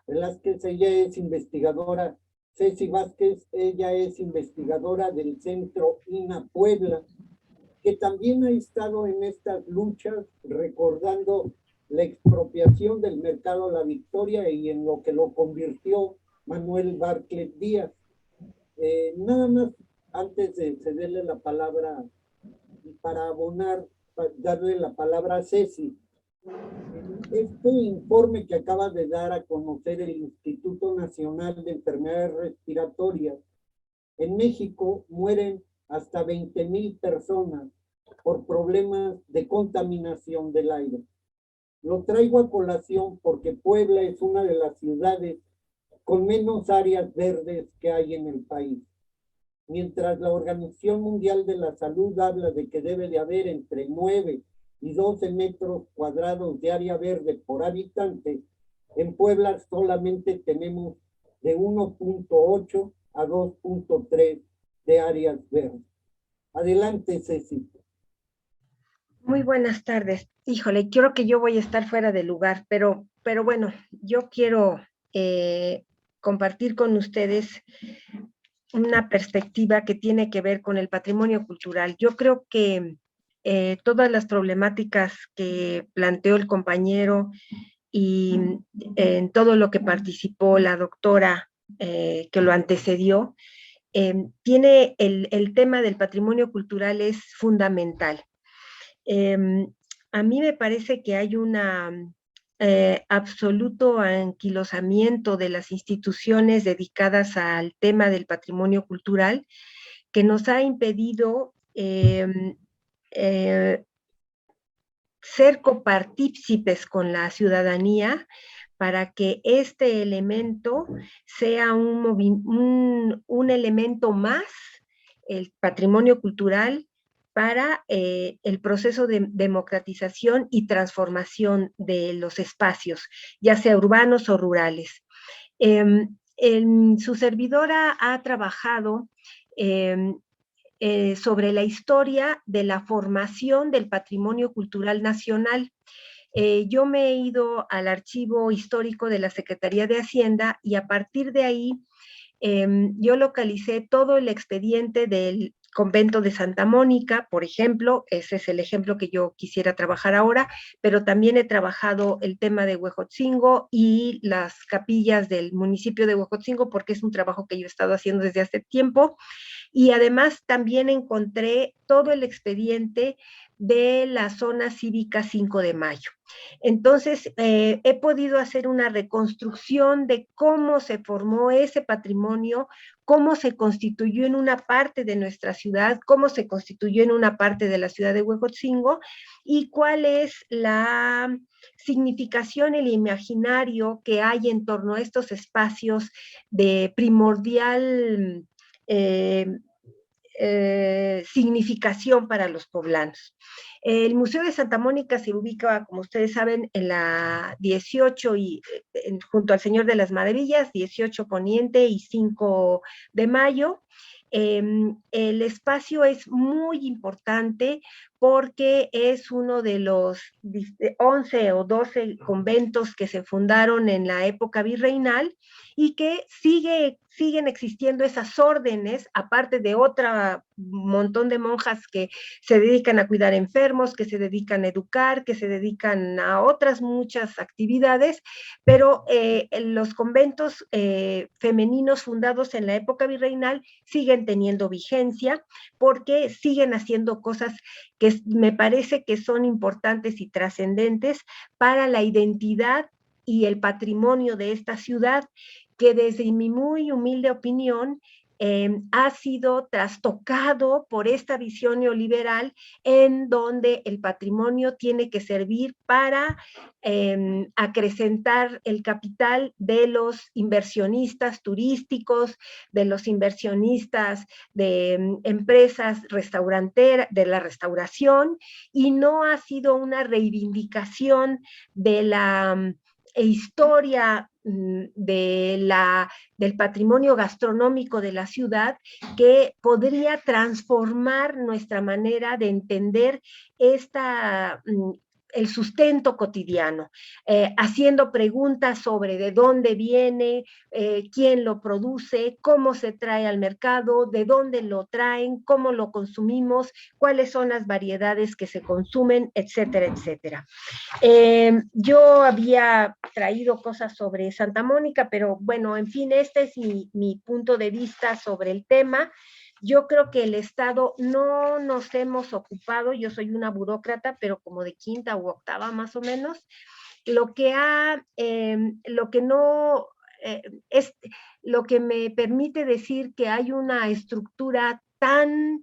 Velázquez. Ella es investigadora. Ceci Vázquez, ella es investigadora del Centro INA Puebla, que también ha estado en estas luchas, recordando la expropiación del mercado La Victoria y en lo que lo convirtió Manuel Bartlett Díaz. Nada más, antes de cederle la palabra para abonar, para darle la palabra a Ceci. Este informe que acaba de dar a conocer el Instituto Nacional de Enfermedades Respiratorias, en México mueren hasta 20,000 personas por problemas de contaminación del aire. Lo traigo a colación porque Puebla es una de las ciudades con menos áreas verdes que hay en el país. Mientras la Organización Mundial de la Salud habla de que debe de haber entre 9 y 12 metros cuadrados de área verde por habitante, en Puebla solamente tenemos de 1.8 a 2.3 de áreas verdes. Adelante, Ceci. Muy buenas tardes. Híjole, creo que yo voy a estar fuera de lugar, pero bueno, yo quiero compartir con ustedes una perspectiva que tiene que ver con el patrimonio cultural. Yo creo que todas las problemáticas que planteó el compañero y en todo lo que participó la doctora que lo antecedió, tiene el tema del patrimonio cultural es fundamental. A mí me parece que hay una absoluto anquilosamiento de las instituciones dedicadas al tema del patrimonio cultural que nos ha impedido ser copartícipes con la ciudadanía para que este elemento sea un elemento más, el patrimonio cultural, para el proceso de democratización y transformación de los espacios, ya sea urbanos o rurales. Su servidora ha trabajado sobre la historia de la formación del patrimonio cultural nacional. Yo me he ido al archivo histórico de la Secretaría de Hacienda y a partir de ahí yo localicé todo el expediente del convento de Santa Mónica, por ejemplo, ese es el ejemplo que yo quisiera trabajar ahora, pero también he trabajado el tema de Huejotzingo y las capillas del municipio de Huejotzingo, porque es un trabajo que yo he estado haciendo desde hace tiempo, y además también encontré todo el expediente de la zona cívica 5 de Mayo. Entonces, he podido hacer una reconstrucción de cómo se formó ese patrimonio, cómo se constituyó en una parte de nuestra ciudad, cómo se constituyó en una parte de la ciudad de Huejotzingo y cuál es la significación, el imaginario que hay en torno a estos espacios de primordial significación para los poblanos. El Museo de Santa Mónica se ubica, como ustedes saben, en la 18 y junto al Señor de las Maravillas, 18 Poniente y 5 de Mayo. El espacio es muy importante porque es uno de los 11 o 12 conventos que se fundaron en la época virreinal y que siguen existiendo esas órdenes, aparte de otro montón de monjas que se dedican a cuidar enfermos, que se dedican a educar, que se dedican a otras muchas actividades, pero los conventos femeninos fundados en la época virreinal siguen teniendo vigencia porque siguen haciendo cosas que me parece que son importantes y trascendentes para la identidad y el patrimonio de esta ciudad, que desde mi muy humilde opinión ha sido trastocado por esta visión neoliberal en donde el patrimonio tiene que servir para acrecentar el capital de los inversionistas turísticos, de los inversionistas de empresas restauranteras, de la restauración, y no ha sido una reivindicación de la historia del patrimonio gastronómico de la ciudad que podría transformar nuestra manera de entender el sustento cotidiano, haciendo preguntas sobre de dónde viene, quién lo produce, cómo se trae al mercado, de dónde lo traen, cómo lo consumimos, cuáles son las variedades que se consumen, etcétera, etcétera. Yo había traído cosas sobre Santa Mónica, pero bueno, en fin, este es mi punto de vista sobre el tema. Yo creo que el Estado no nos hemos ocupado, yo soy una burócrata, pero como de quinta u octava más o menos, lo que no, es lo que me permite decir que hay una estructura tan,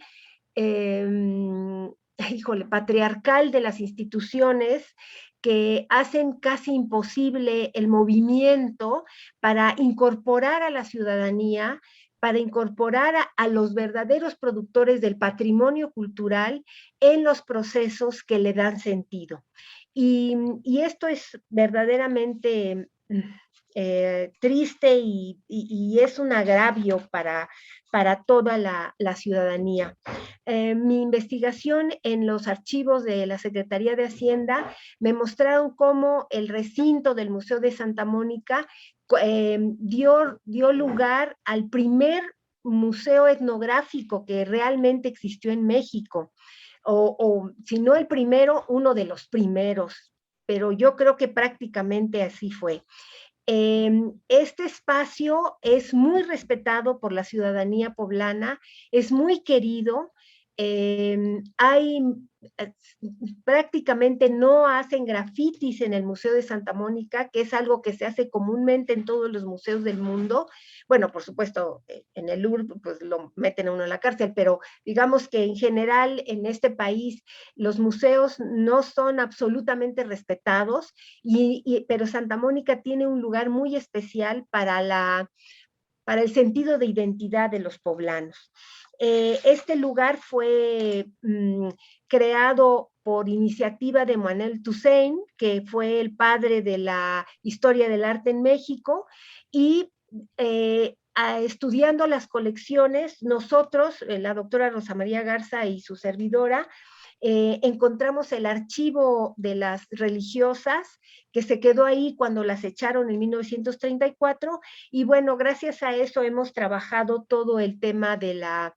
patriarcal de las instituciones que hacen casi imposible el movimiento para incorporar a la ciudadanía, para incorporar a los verdaderos productores del patrimonio cultural en los procesos que le dan sentido. Y esto es verdaderamente triste y es un agravio para toda la ciudadanía. Mi investigación en los archivos de la Secretaría de Hacienda me mostraron cómo el recinto del Museo de Santa Mónica dio lugar al primer museo etnográfico que realmente existió en México, o si no el primero, uno de los primeros, pero yo creo que prácticamente así fue. Este espacio es muy respetado por la ciudadanía poblana, es muy querido, prácticamente no hacen grafitis en el Museo de Santa Mónica, que es algo que se hace comúnmente en todos los museos del mundo. Bueno, por supuesto, en el Louvre pues lo meten a uno en la cárcel, pero digamos que en general en este país los museos no son absolutamente respetados, pero Santa Mónica tiene un lugar muy especial para el sentido de identidad de los poblanos. Este lugar fue creado por iniciativa de Manuel Toussaint, que fue el padre de la historia del arte en México, y estudiando las colecciones, nosotros, la doctora Rosa María Garza y su servidora, encontramos el archivo de las religiosas que se quedó ahí cuando las echaron en 1934, y bueno, gracias a eso hemos trabajado todo el tema de la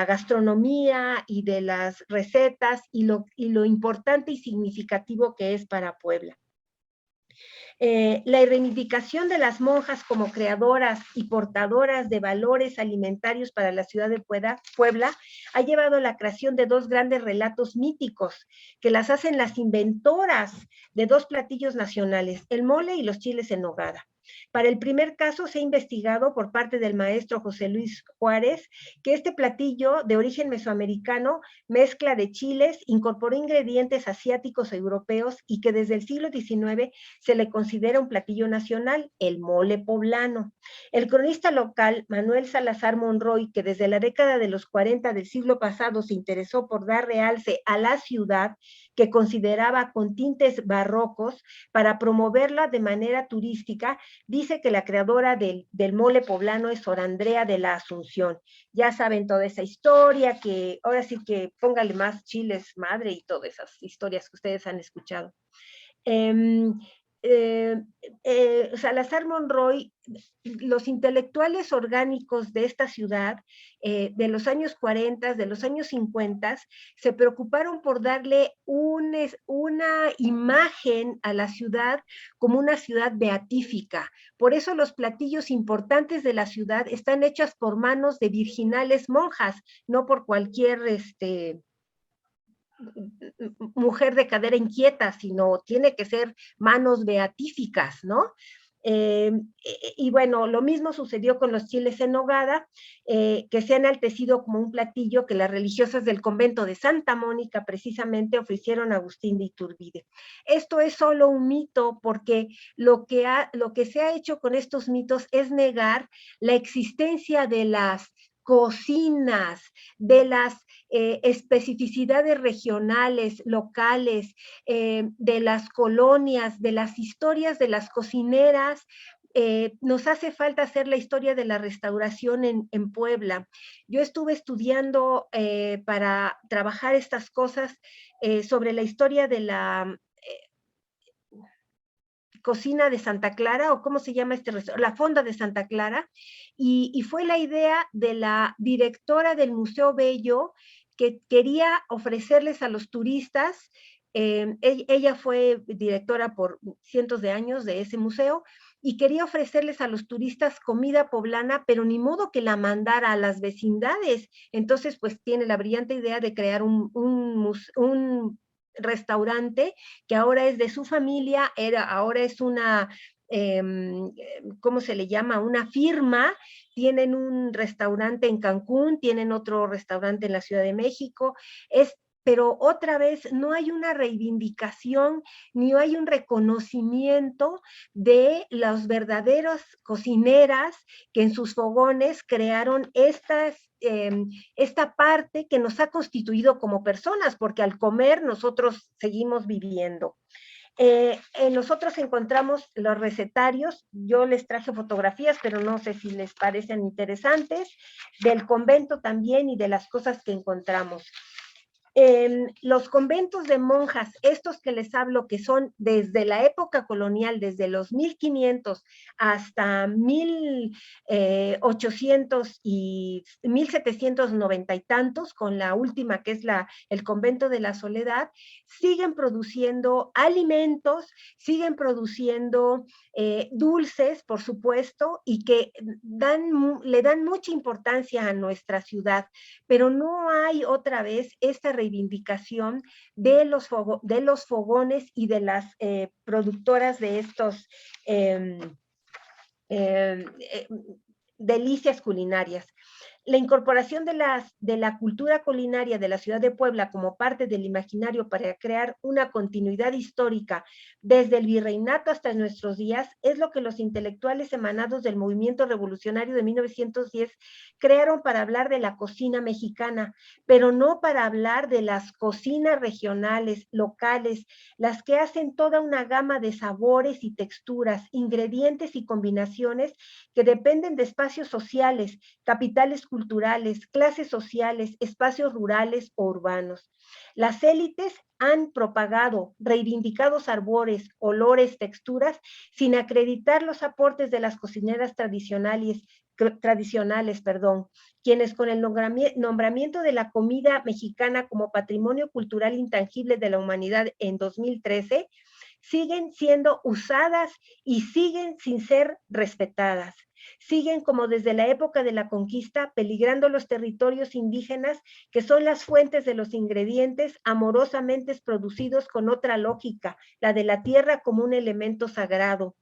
gastronomía y de las recetas y lo importante y significativo que es para Puebla. La reivindicación de las monjas como creadoras y portadoras de valores alimentarios para la ciudad de Puebla ha llevado a la creación de dos grandes relatos míticos que las hacen las inventoras de dos platillos nacionales, el mole y los chiles en nogada. Para el primer caso se ha investigado por parte del maestro José Luis Juárez que este platillo de origen mesoamericano, mezcla de chiles, incorporó ingredientes asiáticos e europeos y que desde el siglo XIX se le considera un platillo nacional, el mole poblano. El cronista local Manuel Salazar Monroy, que desde la década de los 40 del siglo pasado se interesó por dar realce a la ciudad, que consideraba con tintes barrocos, para promoverla de manera turística, dice que la creadora del mole poblano es Sor Andrea de la Asunción. Ya saben toda esa historia, que ahora sí que póngale más chiles, madre, y todas esas historias que ustedes han escuchado. Salazar Monroy, los intelectuales orgánicos de esta ciudad, de los años 40, de los años 50, se preocuparon por darle una imagen a la ciudad como una ciudad beatífica. Por eso los platillos importantes de la ciudad están hechos por manos de virginales monjas, no por cualquier mujer de cadera inquieta, sino tiene que ser manos beatíficas, ¿no? Y bueno, lo mismo sucedió con los chiles en nogada, que se han enaltecido como un platillo que las religiosas del convento de Santa Mónica precisamente ofrecieron a Agustín de Iturbide. Esto es solo un mito, porque lo que se ha hecho con estos mitos es negar la existencia de las cocinas, de las especificidades regionales, locales, de las colonias, de las historias de las cocineras. Nos hace falta hacer la historia de la restauración en Puebla. Yo estuve estudiando para trabajar estas cosas sobre la historia de la cocina de Santa Clara, o cómo se llama la fonda de Santa Clara, y fue la idea de la directora del Museo Bello, que quería ofrecerles a los turistas, ella fue directora por cientos de años de ese museo, y quería ofrecerles a los turistas comida poblana, pero ni modo que la mandara a las vecindades. Entonces, pues tiene la brillante idea de crear un restaurante que ahora es de su familia, ahora es una, ¿cómo se le llama? Una firma. Tienen un restaurante en Cancún, tienen otro restaurante en la Ciudad de México, pero otra vez no hay una reivindicación ni hay un reconocimiento de las verdaderas cocineras que en sus fogones crearon esta parte que nos ha constituido como personas, porque al comer nosotros seguimos viviendo. Nosotros encontramos los recetarios, yo les traje fotografías, pero no sé si les parecen interesantes, del convento también y de las cosas que encontramos. Los conventos de monjas, estos que les hablo, que son desde la época colonial, desde los 1500 hasta 1800 y 1790 y tantos, con la última que es el convento de la Soledad, siguen produciendo alimentos, siguen produciendo dulces, por supuesto, y que le dan mucha importancia a nuestra ciudad, pero no hay otra vez esta reivindicación de los fogones y de las productoras de estos delicias culinarias. La incorporación de la cultura culinaria de la ciudad de Puebla como parte del imaginario para crear una continuidad histórica desde el virreinato hasta nuestros días es lo que los intelectuales emanados del movimiento revolucionario de 1910 crearon para hablar de la cocina mexicana, pero no para hablar de las cocinas regionales, locales, las que hacen toda una gama de sabores y texturas, ingredientes y combinaciones que dependen de espacios sociales, capitales culturales, clases sociales, espacios rurales o urbanos. Las élites han propagado, reivindicado sabores, olores, texturas, sin acreditar los aportes de las cocineras tradicionales, quienes con el nombramiento de la comida mexicana como patrimonio cultural intangible de la humanidad en 2013, siguen siendo usadas y siguen sin ser respetadas. Siguen como desde la época de la conquista, peligrando los territorios indígenas que son las fuentes de los ingredientes amorosamente producidos con otra lógica, la de la tierra como un elemento sagrado.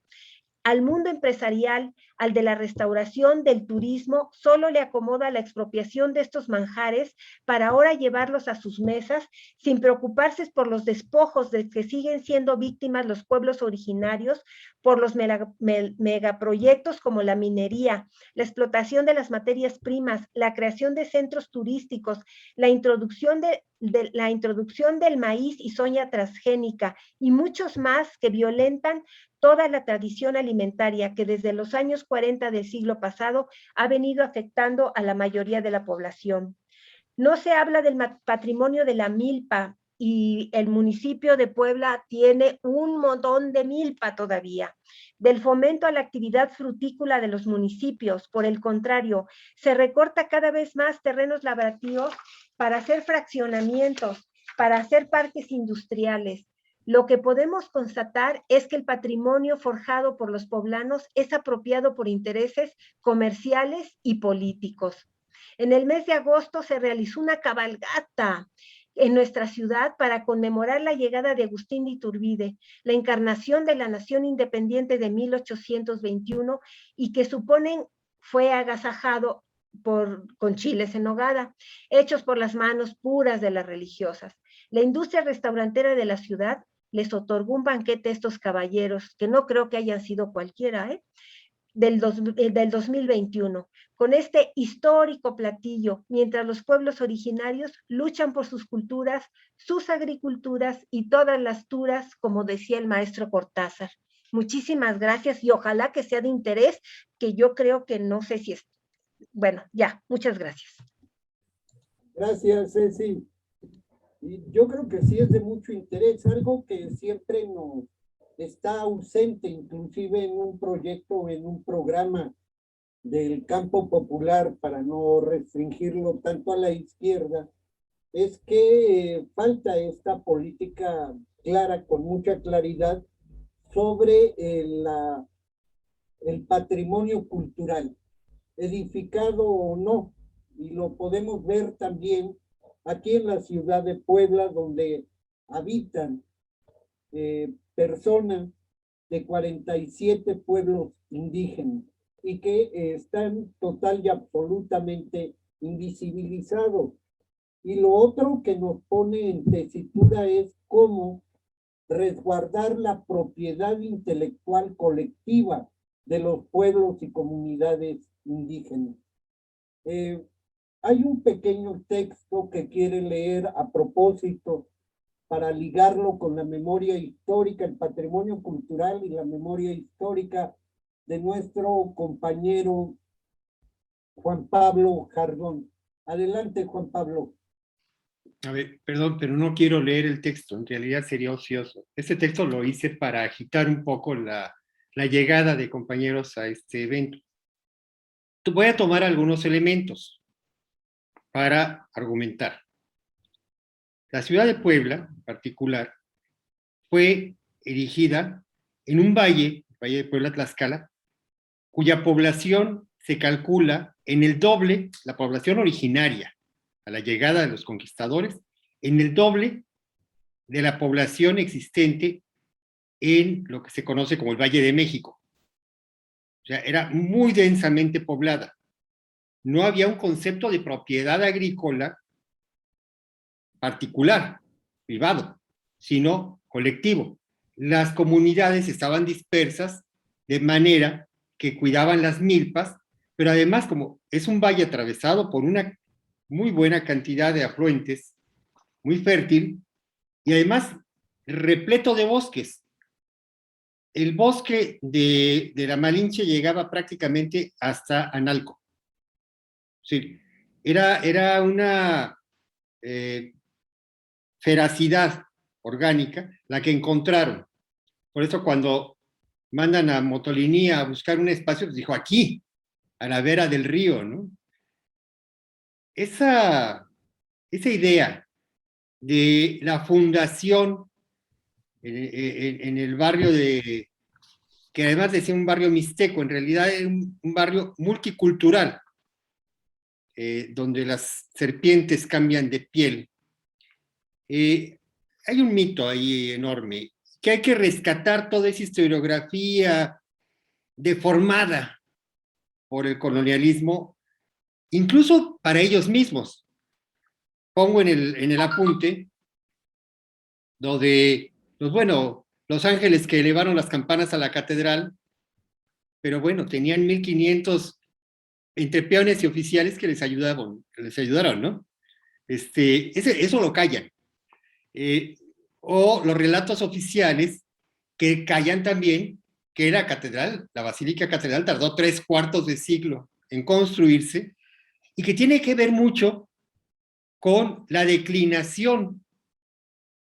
Al mundo empresarial, al de la restauración, del turismo, solo le acomoda la expropiación de estos manjares para ahora llevarlos a sus mesas sin preocuparse por los despojos de que siguen siendo víctimas los pueblos originarios por los megaproyectos como la minería, la explotación de las materias primas, la creación de centros turísticos, la introducción del maíz y soya transgénica y muchos más que violentan toda la tradición alimentaria que desde los años 40 del siglo pasado ha venido afectando a la mayoría de la población. No se habla del patrimonio de la milpa y el municipio de Puebla tiene un montón de milpa todavía. Del fomento a la actividad frutícola de los municipios, por el contrario, se recorta cada vez más terrenos labradíos para hacer fraccionamientos, para hacer parques industriales. Lo que podemos constatar es que el patrimonio forjado por los poblanos es apropiado por intereses comerciales y políticos. En el mes de agosto se realizó una cabalgata en nuestra ciudad para conmemorar la llegada de Agustín de Iturbide, la encarnación de la nación independiente de 1821 y que fue agasajado con chiles en nogada, hechos por las manos puras de las religiosas. La industria restaurantera de la ciudad les otorgó un banquete a estos caballeros, que no creo que hayan sido cualquiera, del 2021, con este histórico platillo, mientras los pueblos originarios luchan por sus culturas, sus agriculturas y todas las turas, como decía el maestro Cortázar. Muchísimas gracias y ojalá que sea de interés, que yo creo que no sé si es. Bueno, ya, muchas gracias. Gracias, Ceci. Y yo creo que sí es de mucho interés, algo que siempre nos está ausente, inclusive en un proyecto, en un programa del campo popular, para no restringirlo tanto a la izquierda, es que falta esta política clara, con mucha claridad, sobre el patrimonio cultural, edificado o no, y lo podemos ver también aquí en la ciudad de Puebla, donde habitan personas de 47 pueblos indígenas y que están total y absolutamente invisibilizados. Y lo otro que nos pone en tesitura es cómo resguardar la propiedad intelectual colectiva de los pueblos y comunidades indígenas. Hay un pequeño texto que quiere leer a propósito para ligarlo con la memoria histórica, el patrimonio cultural y la memoria histórica de nuestro compañero Juan Pablo Jardón. Adelante, Juan Pablo. A ver, perdón, pero no quiero leer el texto, en realidad sería ocioso. Este texto lo hice para agitar un poco la llegada de compañeros a este evento. Voy a tomar algunos elementos para argumentar. La ciudad de Puebla, en particular, fue erigida en un valle, el Valle de Puebla-Tlaxcala, cuya población se calcula en el doble, la población originaria, a la llegada de los conquistadores, en el doble de la población existente en lo que se conoce como el Valle de México. O sea, era muy densamente poblada. No había un concepto de propiedad agrícola particular, privado, sino colectivo. Las comunidades estaban dispersas de manera que cuidaban las milpas, pero además, como es un valle atravesado por una muy buena cantidad de afluentes, muy fértil, y además repleto de bosques. El bosque de la Malinche llegaba prácticamente hasta Analco. Sí, era una feracidad orgánica la que encontraron. Por eso cuando mandan a Motolinía a buscar un espacio, pues dijo aquí, a la vera del río, ¿no? Esa idea de la fundación en el barrio que además decía un barrio mixteco, en realidad es un barrio multicultural, donde las serpientes cambian de piel. Hay un mito ahí enorme, que hay que rescatar toda esa historiografía deformada por el colonialismo, incluso para ellos mismos. Pongo en el apunte donde, pues bueno, los ángeles que elevaron las campanas a la catedral, pero bueno, tenían 1500 entre peones y oficiales que les ayudaron, ¿no? Eso lo callan. O los relatos oficiales que callan también que la catedral, la Basílica Catedral, tardó 3/4 de siglo en construirse y que tiene que ver mucho con la declinación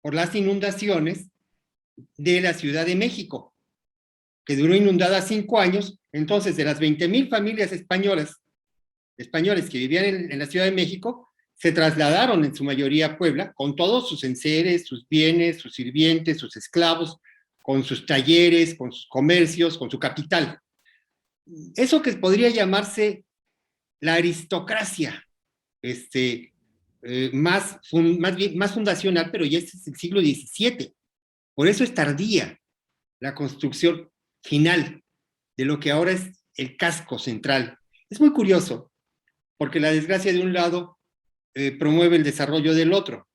por las inundaciones de la Ciudad de México, que duró inundada 5 años. Entonces, de las 20,000 familias españoles que vivían en la Ciudad de México, se trasladaron en su mayoría a Puebla, con todos sus enseres, sus bienes, sus sirvientes, sus esclavos, con sus talleres, con sus comercios, con su capital. Eso que podría llamarse la aristocracia, más fundacional, pero ya es el siglo XVII. Por eso es tardía la construcción final de lo que ahora es el casco central. Es muy curioso, porque la desgracia de un lado promueve el desarrollo del otro.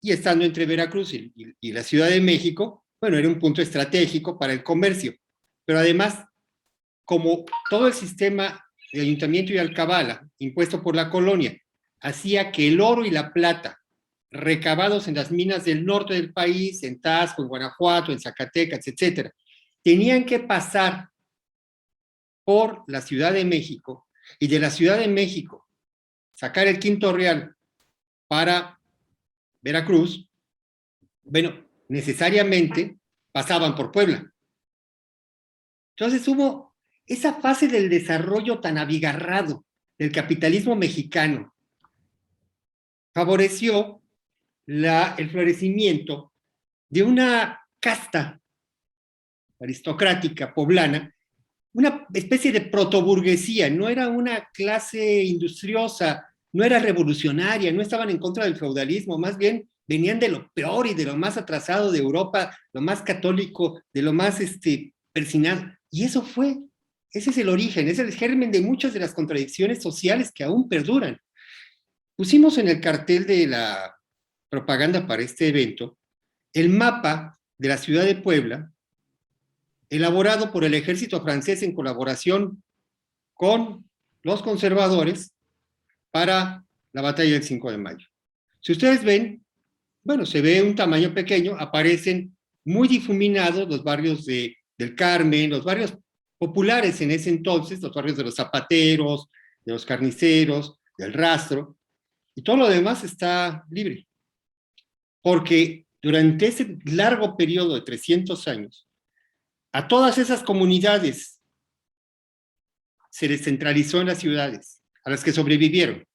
Y estando entre Veracruz y la Ciudad de México, bueno, era un punto estratégico para el comercio. Pero además, como todo el sistema de ayuntamiento y alcabala impuesto por la colonia hacía que el oro y la plata recabados en las minas del norte del país, en Taxco, en Guanajuato, en Zacatecas, etcétera, tenían que pasar por la Ciudad de México, y de la Ciudad de México sacar el quinto real para Veracruz, bueno, necesariamente pasaban por Puebla. Entonces hubo esa fase del desarrollo tan abigarrado del capitalismo mexicano, favoreció el florecimiento de una casta aristocrática poblana una especie de protoburguesía, no era una clase industriosa, no era revolucionaria, no estaban en contra del feudalismo, más bien venían de lo peor y de lo más atrasado de Europa, lo más católico, de lo más persinado. Y eso fue, ese es el origen, es el germen de muchas de las contradicciones sociales que aún perduran. Pusimos en el cartel de la propaganda para este evento el mapa de la ciudad de Puebla, elaborado por el ejército francés en colaboración con los conservadores para la batalla del 5 de mayo. Si ustedes ven, bueno, se ve un tamaño pequeño, aparecen muy difuminados los barrios del Carmen, los barrios populares en ese entonces, los barrios de los zapateros, de los carniceros, del rastro, y todo lo demás está libre. Porque durante ese largo periodo de 300 años, a todas esas comunidades se descentralizó en las ciudades, a las que sobrevivieron.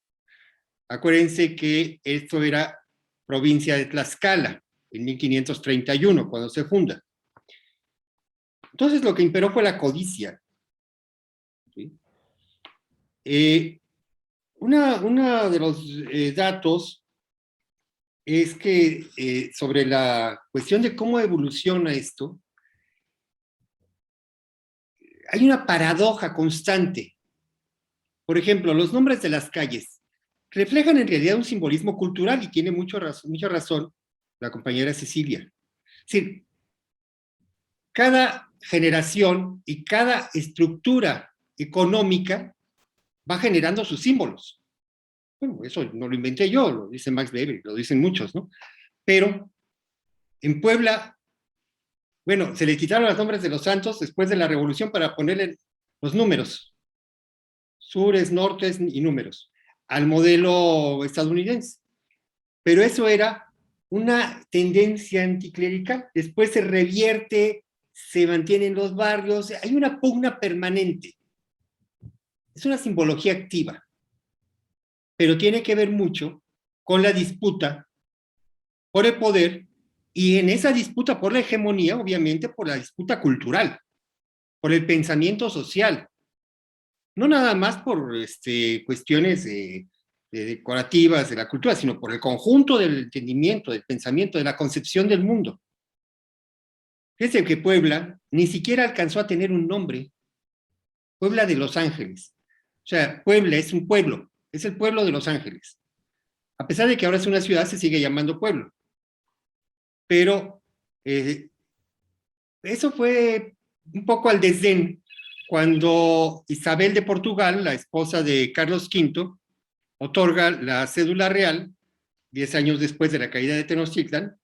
Acuérdense que esto era provincia de Tlaxcala, en 1531, cuando se funda. Entonces lo que imperó fue la codicia. ¿Sí? Uno de los datos es que sobre la cuestión de cómo evoluciona esto, hay una paradoja constante. Por ejemplo, los nombres de las calles reflejan en realidad un simbolismo cultural y tiene mucha razón la compañera Cecilia. Es decir, cada generación y cada estructura económica va generando sus símbolos. Bueno, eso no lo inventé yo, lo dice Max Weber, lo dicen muchos, ¿no? Pero en Puebla, bueno, se le quitaron los nombres de los santos después de la revolución para ponerle los números, sures, nortes y números, al modelo estadounidense. Pero eso era una tendencia anticlerical. Después se revierte, se mantiene en los barrios, hay una pugna permanente. Es una simbología activa, pero tiene que ver mucho con la disputa por el poder y en esa disputa por la hegemonía, obviamente, por la disputa cultural, por el pensamiento social. No nada más por cuestiones decorativas de la cultura, sino por el conjunto del entendimiento, del pensamiento, de la concepción del mundo. Fíjense que Puebla ni siquiera alcanzó a tener un nombre. Puebla de Los Ángeles. O sea, Puebla es un pueblo, es el pueblo de Los Ángeles. A pesar de que ahora es una ciudad, se sigue llamando pueblo. Pero eso fue un poco al desdén cuando Isabel de Portugal, la esposa de Carlos V, otorga la cédula real, 10 años después de la caída de Tenochtitlan,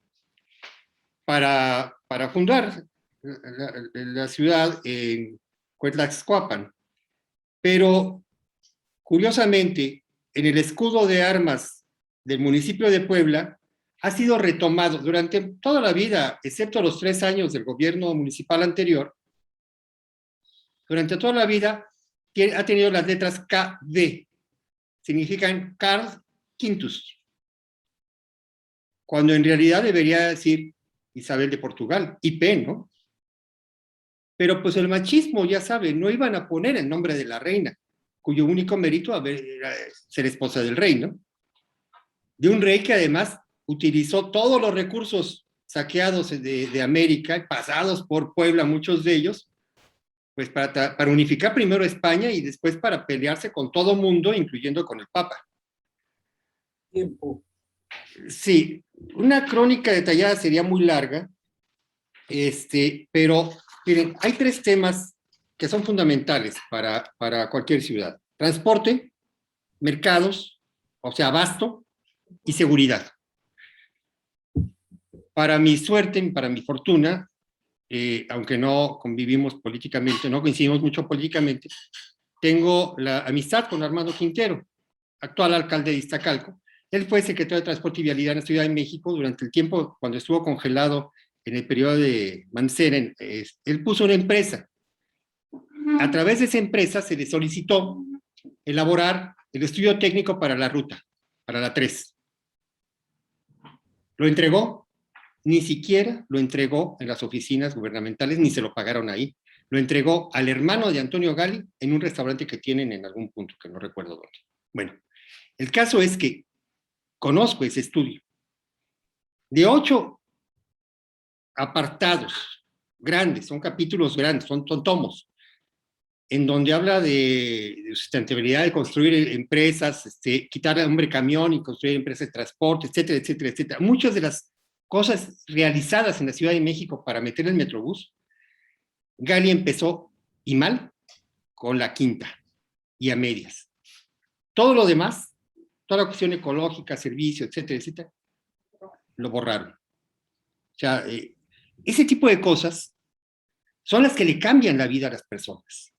para fundar la ciudad en Cuetlaxcoapan. Pero, curiosamente, en el escudo de armas del municipio de Puebla, ha sido retomado durante toda la vida, excepto los 3 años del gobierno municipal anterior, durante toda la vida ha tenido las letras KD, significan Karl Quintus, cuando en realidad debería decir Isabel de Portugal, IP, ¿no? Pero pues el machismo, ya saben, no iban a poner el nombre de la reina, cuyo único mérito era ser esposa del rey, ¿no? De un rey que además utilizó todos los recursos saqueados de América, pasados por Puebla, muchos de ellos, pues para unificar primero España y después para pelearse con todo mundo, incluyendo con el Papa. Tiempo. Sí, una crónica detallada sería muy larga, pero miren, hay 3 temas que son fundamentales para cualquier ciudad: transporte, mercados, o sea, abasto, y seguridad. Para mi suerte, para mi fortuna, aunque no convivimos políticamente, no coincidimos mucho políticamente, tengo la amistad con Armando Quintero, actual alcalde de Iztacalco. Él fue secretario de Transporte y Vialidad en la Ciudad de México durante el tiempo cuando estuvo congelado en el periodo de Mancera. Él puso una empresa. A través de esa empresa se le solicitó elaborar el estudio técnico para la ruta, para la 3. Lo entregó, ni siquiera lo entregó en las oficinas gubernamentales, ni se lo pagaron ahí. lo entregó al hermano de Antonio Gali en un restaurante que tienen en algún punto, que no recuerdo dónde. Bueno, el caso es que conozco ese estudio. De 8 apartados grandes, son capítulos grandes, son tomos, en donde habla de sustentabilidad, de construir empresas, quitar al hombre camión y construir empresas de transporte, etcétera, etcétera, etcétera. Muchas de las cosas realizadas en la Ciudad de México para meter el Metrobús, Gali empezó, y mal, con la quinta, y a medias. Todo lo demás, toda la cuestión ecológica, servicio, etcétera, etcétera, lo borraron. O sea, ese tipo de cosas son las que le cambian la vida a las personas.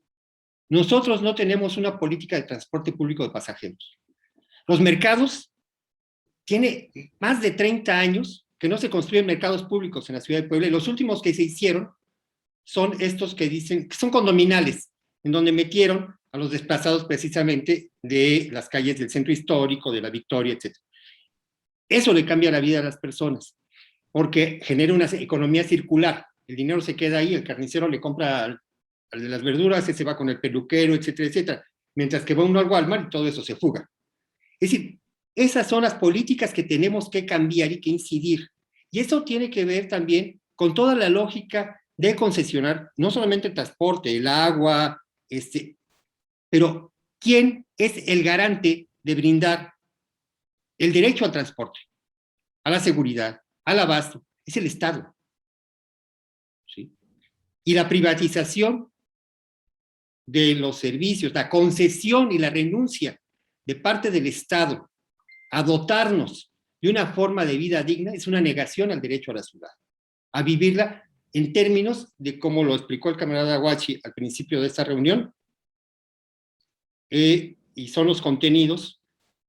Nosotros no tenemos una política de transporte público de pasajeros. Los mercados, tiene más de 30 años que no se construyen mercados públicos en la ciudad de Puebla, y los últimos que se hicieron son estos que dicen, que son condominales, en donde metieron a los desplazados precisamente de las calles del centro histórico, de la Victoria, etc. Eso le cambia la vida a las personas, porque genera una economía circular. El dinero se queda ahí, el carnicero le compra al de las verduras, ese va con el peluquero, etcétera, etcétera, mientras que va uno al Walmart y todo eso se fuga. Es decir, esas son las políticas que tenemos que cambiar y que incidir. Y eso tiene que ver también con toda la lógica de concesionar, no solamente el transporte, el agua, pero ¿quién es el garante de brindar el derecho al transporte, a la seguridad, al abasto? Es el Estado. ¿Sí? Y la privatización de los servicios, la concesión y la renuncia de parte del Estado a dotarnos de una forma de vida digna es una negación al derecho a la ciudad, a vivirla en términos de como lo explicó el camarada Huachi al principio de esta reunión, y son los contenidos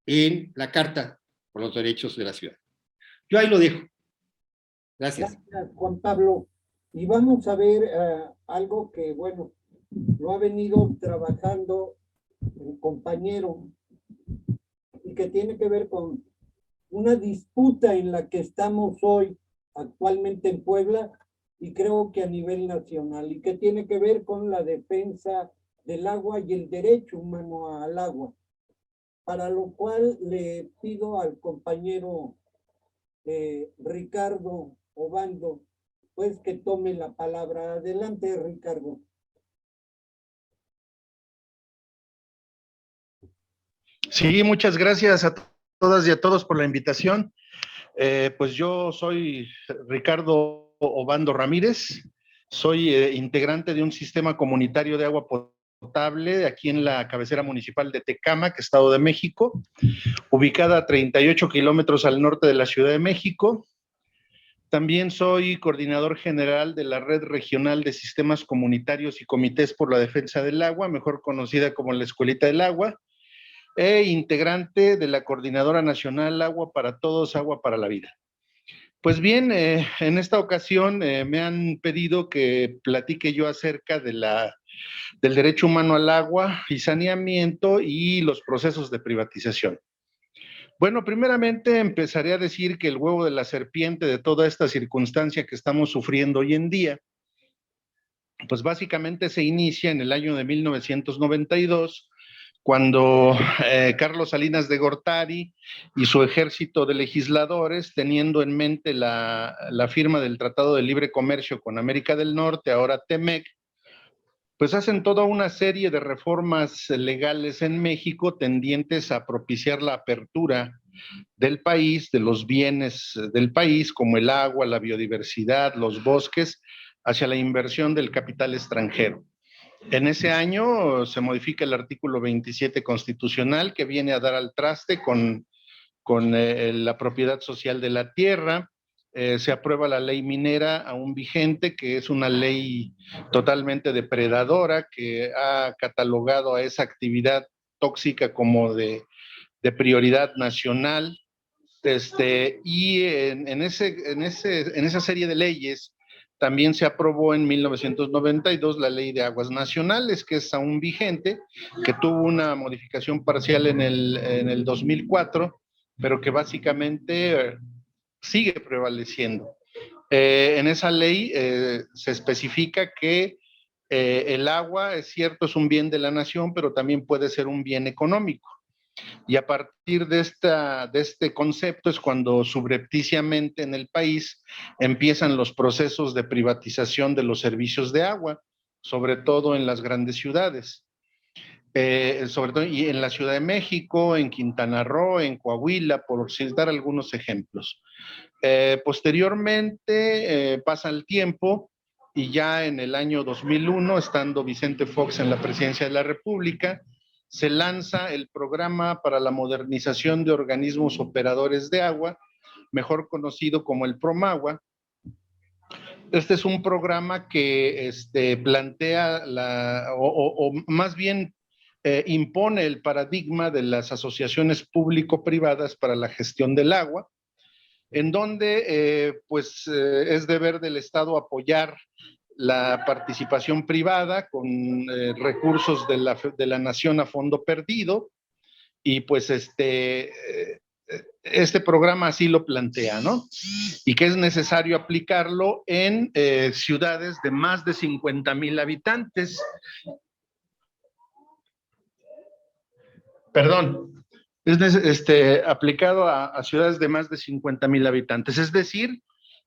en la Carta por los Derechos de la Ciudad. Yo ahí lo dejo. Gracias. Gracias, Juan Pablo. Y vamos a ver algo que, bueno, lo ha venido trabajando un compañero y que tiene que ver con una disputa en la que estamos hoy actualmente en Puebla y creo que a nivel nacional, y que tiene que ver con la defensa del agua y el derecho humano al agua, para lo cual le pido al compañero Ricardo Obando, pues que tome la palabra. Adelante, Ricardo. Sí, muchas gracias a todas y a todos por la invitación. Pues yo soy Ricardo Obando Ramírez, soy integrante de un sistema comunitario de agua potable aquí en la cabecera municipal de Tecámac, Estado de México, ubicada a 38 kilómetros al norte de la Ciudad de México. También soy coordinador general de la Red Regional de Sistemas Comunitarios y Comités por la Defensa del Agua, mejor conocida como la Escuelita del Agua, e integrante de la Coordinadora Nacional Agua para Todos, Agua para la Vida. Pues bien, en esta ocasión me han pedido que platique yo acerca de del derecho humano al agua y saneamiento y los procesos de privatización. Bueno, primeramente empezaré a decir que el huevo de la serpiente de toda esta circunstancia que estamos sufriendo hoy en día, pues básicamente se inicia en el año de 1992, cuando Carlos Salinas de Gortari y su ejército de legisladores, teniendo en mente la firma del Tratado de Libre Comercio con América del Norte, ahora TEMEC, pues hacen toda una serie de reformas legales en México tendientes a propiciar la apertura del país, de los bienes del país, como el agua, la biodiversidad, los bosques, hacia la inversión del capital extranjero. En ese año se modifica el artículo 27 constitucional que viene a dar al traste con la propiedad social de la tierra. Se aprueba la ley minera aún vigente, que es una ley totalmente depredadora que ha catalogado a esa actividad tóxica como de prioridad nacional. Y en esa serie de leyes también se aprobó en 1992 la Ley de Aguas Nacionales, que es aún vigente, que tuvo una modificación parcial en el 2004, pero que básicamente sigue prevaleciendo. En esa ley se especifica que El agua, es cierto, es un bien de la nación, pero también puede ser un bien económico. Y a partir de este concepto es cuando subrepticiamente en el país empiezan los procesos de privatización de los servicios de agua, sobre todo en las grandes ciudades. Sobre todo y en la Ciudad de México, en Quintana Roo, en Coahuila, por citar algunos ejemplos. Posteriormente pasa el tiempo y ya en el año 2001, estando Vicente Fox en la presidencia de la República, se lanza el Programa para la Modernización de Organismos Operadores de Agua, mejor conocido como el PROMAGUA. Este es un programa que plantea o más bien impone el paradigma de las asociaciones público-privadas para la gestión del agua, en donde es deber del Estado apoyar la participación privada con recursos de la nación a fondo perdido, y pues este programa así lo plantea, ¿no? Y que es necesario aplicarlo en ciudades de más de 50,000 habitantes. Perdón, es aplicado a ciudades de más de 50,000 habitantes, es decir,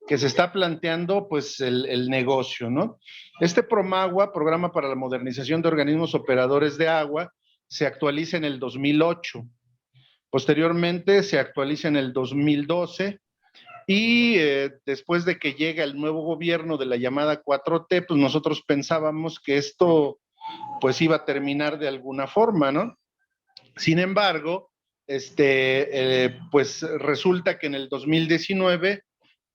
que se está planteando pues el negocio, ¿no? Este PROMAGUA, Programa para la Modernización de Organismos Operadores de Agua, se actualiza en el 2008, posteriormente se actualiza en el 2012, y después de que llega el nuevo gobierno de la llamada 4T, pues nosotros pensábamos que esto pues iba a terminar de alguna forma, ¿no? Sin embargo, pues resulta que en el 2019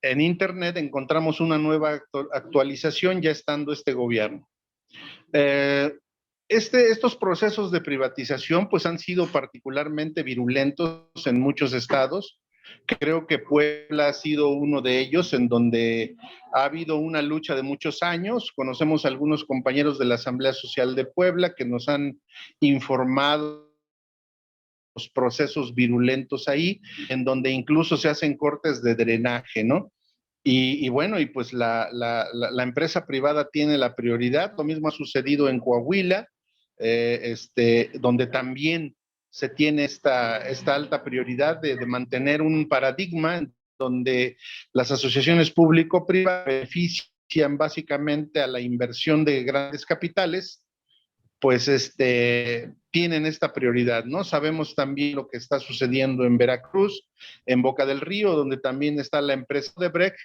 en Internet encontramos una nueva actualización ya estando este gobierno. Estos procesos de privatización pues han sido particularmente virulentos en muchos estados. Creo que Puebla ha sido uno de ellos, en donde ha habido una lucha de muchos años. Conocemos a algunos compañeros de la Asamblea Social de Puebla que nos han informado los procesos virulentos ahí, en donde incluso se hacen cortes de drenaje, ¿no? Y bueno, y pues la empresa privada tiene la prioridad. Lo mismo ha sucedido en Coahuila, donde también se tiene esta alta prioridad de mantener un paradigma donde las asociaciones público-privadas benefician básicamente a la inversión de grandes capitales, pues tienen esta prioridad, ¿no? Sabemos también lo que está sucediendo en Veracruz, en Boca del Río, donde también está la empresa Odebrecht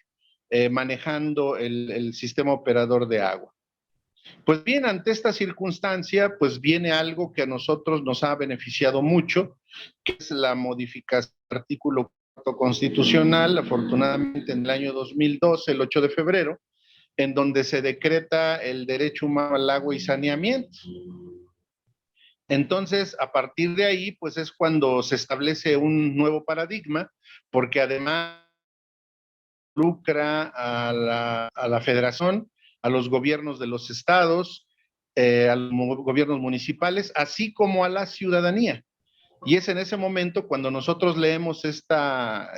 manejando el sistema operador de agua. Pues bien, ante esta circunstancia, pues viene algo que a nosotros nos ha beneficiado mucho, que es la modificación del artículo 4 constitucional, afortunadamente en el año 2012, el 8 de febrero, en donde se decreta el derecho humano al agua y saneamiento. Entonces, a partir de ahí, pues es cuando se establece un nuevo paradigma, porque además involucra a la federación, a los gobiernos de los estados, a los gobiernos municipales, así como a la ciudadanía. Y es en ese momento cuando nosotros leemos esta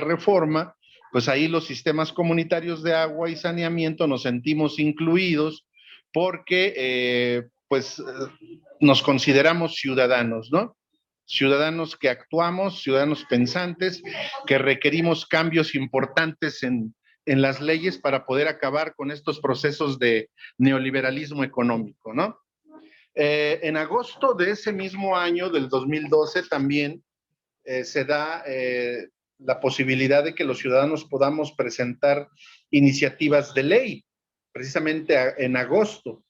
reforma, pues ahí los sistemas comunitarios de agua y saneamiento nos sentimos incluidos porque pues nos consideramos ciudadanos, ¿no? Ciudadanos que actuamos, ciudadanos pensantes, que requerimos cambios importantes en las leyes para poder acabar con estos procesos de neoliberalismo económico, ¿no? En agosto de ese mismo año, del 2012, también se da la posibilidad de que los ciudadanos podamos presentar iniciativas de ley, precisamente en agosto,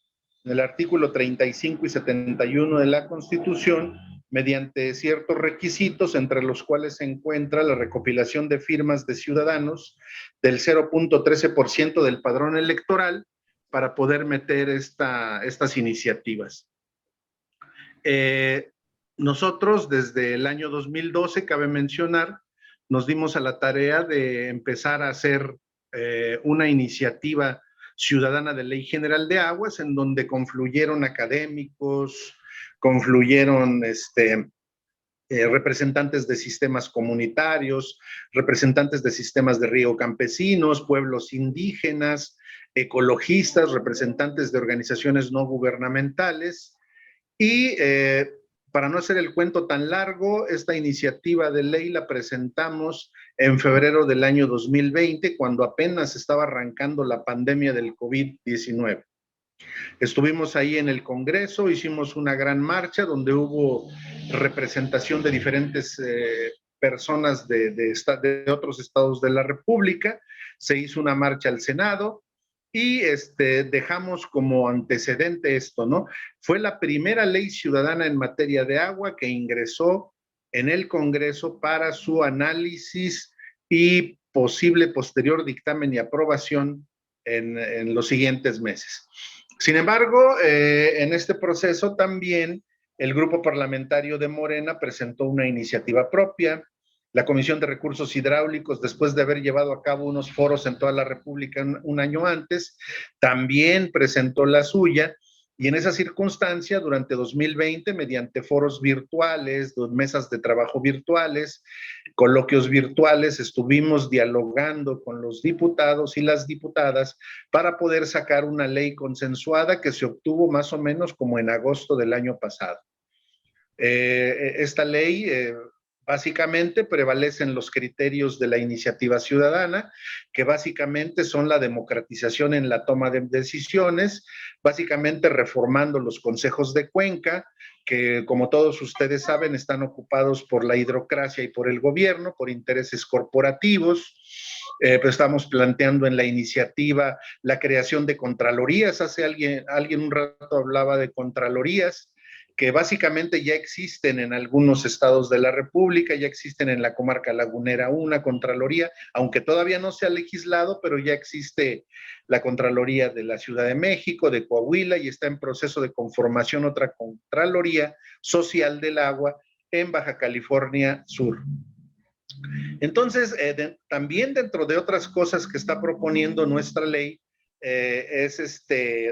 en el artículo 35 y 71 de la Constitución, mediante ciertos requisitos, entre los cuales se encuentra la recopilación de firmas de ciudadanos del 0.13% del padrón electoral para poder meter estas iniciativas. Nosotros desde el año 2012, cabe mencionar, nos dimos a la tarea de empezar a hacer una iniciativa ciudadana de ley general de aguas, en donde confluyeron académicos, confluyeron representantes de sistemas comunitarios, representantes de sistemas de riego campesinos, pueblos indígenas, ecologistas, representantes de organizaciones no gubernamentales y para no hacer el cuento tan largo, esta iniciativa de ley la presentamos en febrero del año 2020, cuando apenas estaba arrancando la pandemia del COVID-19. Estuvimos ahí en el Congreso, hicimos una gran marcha donde hubo representación de diferentes personas de otros estados de la República, se hizo una marcha al Senado y dejamos como antecedente esto, ¿no? Fue la primera ley ciudadana en materia de agua que ingresó en el Congreso para su análisis y posible posterior dictamen y aprobación en los siguientes meses. Sin embargo, en este proceso también el grupo parlamentario de Morena presentó una iniciativa propia. La Comisión de Recursos Hidráulicos, después de haber llevado a cabo unos foros en toda la República un año antes, también presentó la suya. Y en esa circunstancia, durante 2020, mediante foros virtuales, mesas de trabajo virtuales, coloquios virtuales, estuvimos dialogando con los diputados y las diputadas para poder sacar una ley consensuada que se obtuvo más o menos como en agosto del año pasado. Esta ley básicamente prevalecen los criterios de la iniciativa ciudadana, que básicamente son la democratización en la toma de decisiones, básicamente reformando los consejos de cuenca, que como todos ustedes saben están ocupados por la hidrocracia y por el gobierno, por intereses corporativos. Pues estamos planteando en la iniciativa la creación de contralorías. Hace alguien un rato hablaba de contralorías, que básicamente ya existen en algunos estados de la República, ya existen en la comarca lagunera una Contraloría, aunque todavía no se ha legislado, pero ya existe la Contraloría de la Ciudad de México, de Coahuila, y está en proceso de conformación otra Contraloría Social del Agua en Baja California Sur. Entonces, también dentro de otras cosas que está proponiendo nuestra ley, es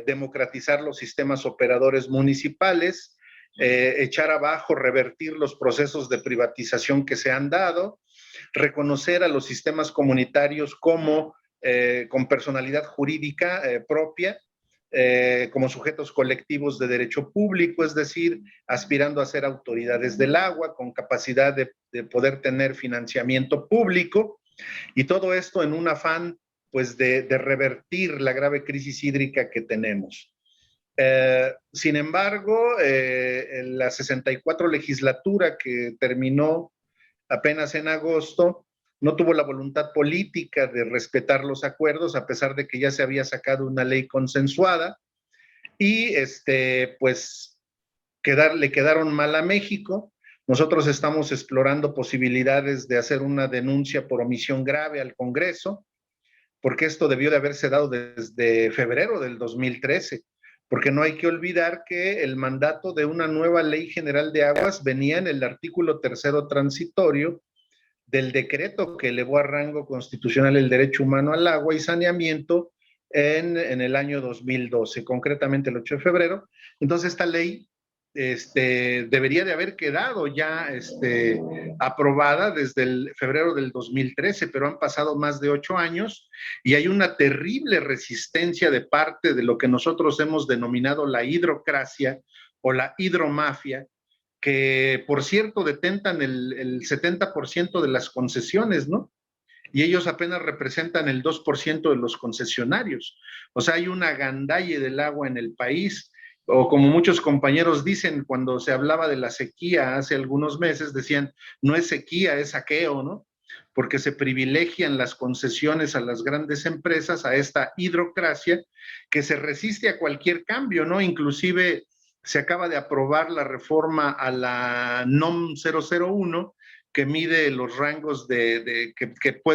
democratizar los sistemas operadores municipales, echar abajo, revertir los procesos de privatización que se han dado, reconocer a los sistemas comunitarios como con personalidad jurídica propia, como sujetos colectivos de derecho público, es decir, aspirando a ser autoridades del agua, con capacidad de poder tener financiamiento público, y todo esto en un afán pues de revertir la grave crisis hídrica que tenemos. Sin embargo, en la 64 legislatura que terminó apenas en agosto, no tuvo la voluntad política de respetar los acuerdos, a pesar de que ya se había sacado una ley consensuada, y pues le quedaron mal a México. Nosotros estamos explorando posibilidades de hacer una denuncia por omisión grave al Congreso, porque esto debió de haberse dado desde febrero del 2013. Porque no hay que olvidar que el mandato de una nueva ley general de aguas venía en el artículo 3º transitorio del decreto que elevó a rango constitucional el derecho humano al agua y saneamiento en el año 2012, concretamente el 8 de febrero. Entonces esta ley debería de haber quedado ya aprobada desde el febrero del 2013, pero han pasado más de 8 años y hay una terrible resistencia de parte de lo que nosotros hemos denominado la hidrocracia o la hidromafia, que por cierto detentan el 70% de las concesiones, ¿no? Y ellos apenas representan el 2% de los concesionarios. O sea, hay una gandalle del agua en el país, o como muchos compañeros dicen, cuando se hablaba de la sequía hace algunos meses, decían, no es sequía, es saqueo, ¿no? Porque se privilegian las concesiones a las grandes empresas, a esta hidrocracia, que se resiste a cualquier cambio, ¿no? Inclusive se acaba de aprobar la reforma a la NOM 001, que mide los rangos que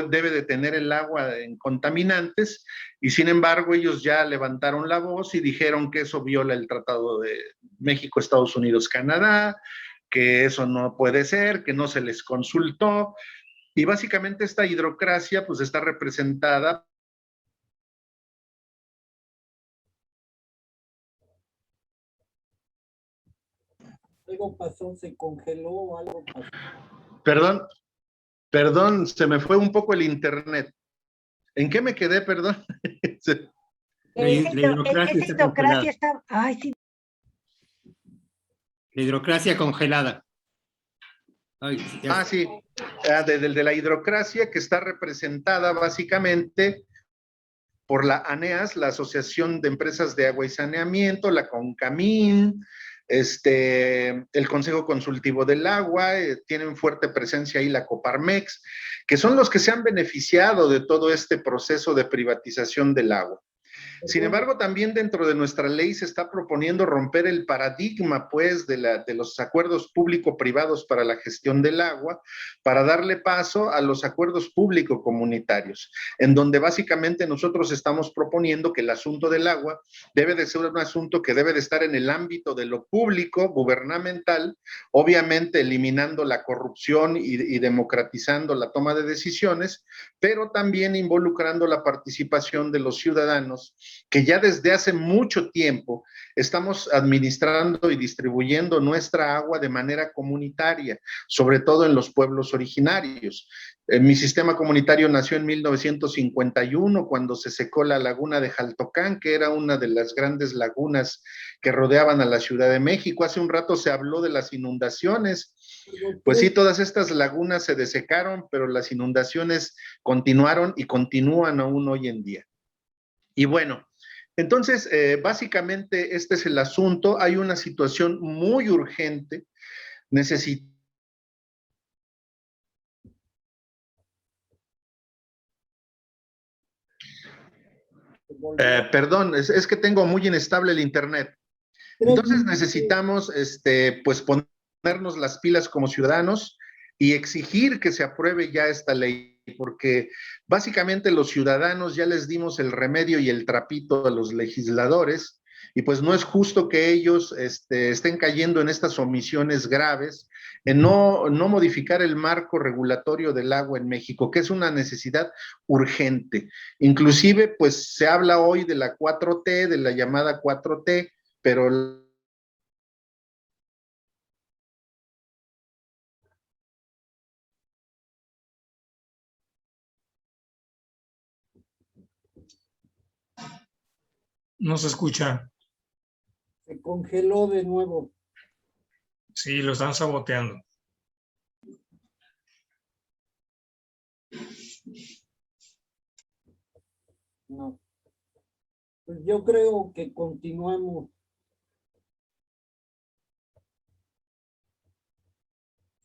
debe de tener el agua en contaminantes, y sin embargo ellos ya levantaron la voz y dijeron que eso viola el Tratado de México, Estados Unidos, Canadá, que eso no puede ser, que no se les consultó, y básicamente esta hidrocracia pues está representada. Algo pasó, se congeló, algo pasó. Perdón, se me fue un poco el internet. ¿En qué me quedé, perdón? La hidrocracia esa está congelada. hidrocracia está, ay, sí, La hidrocracia congelada. Ay, ya- Sí, de la hidrocracia, que está representada básicamente por la ANEAS, la Asociación de Empresas de Agua y Saneamiento, la CONCAMIN, el Consejo Consultivo del Agua, tienen fuerte presencia ahí la Coparmex, que son los que se han beneficiado de todo este proceso de privatización del agua. Sin embargo, también dentro de nuestra ley se está proponiendo romper el paradigma, pues, de los acuerdos público-privados para la gestión del agua, para darle paso a los acuerdos público-comunitarios, en donde básicamente nosotros estamos proponiendo que el asunto del agua debe de ser un asunto que debe de estar en el ámbito de lo público, gubernamental, obviamente eliminando la corrupción y democratizando la toma de decisiones, pero también involucrando la participación de los ciudadanos, que ya desde hace mucho tiempo estamos administrando y distribuyendo nuestra agua de manera comunitaria, sobre todo en los pueblos originarios. Mi sistema comunitario nació en 1951, cuando se secó la laguna de Jaltocán, que era una de las grandes lagunas que rodeaban a la Ciudad de México. Hace un rato se habló de las inundaciones. Pues sí, todas estas lagunas se desecaron, pero las inundaciones continuaron y continúan aún hoy en día. Y bueno, entonces, básicamente este es el asunto. Hay una situación muy urgente. Perdón, es que tengo muy inestable el internet. Entonces necesitamos, pues, ponernos las pilas como ciudadanos y exigir que se apruebe ya esta ley, porque básicamente los ciudadanos ya les dimos el remedio y el trapito a los legisladores, y pues no es justo que ellos estén cayendo en estas omisiones graves, en no modificar el marco regulatorio del agua en México, que es una necesidad urgente. Inclusive, pues se habla hoy de la 4T, de la llamada 4T, pero no se escucha. Se congeló de nuevo. Sí, lo están saboteando. No. Pues yo creo que continuamos.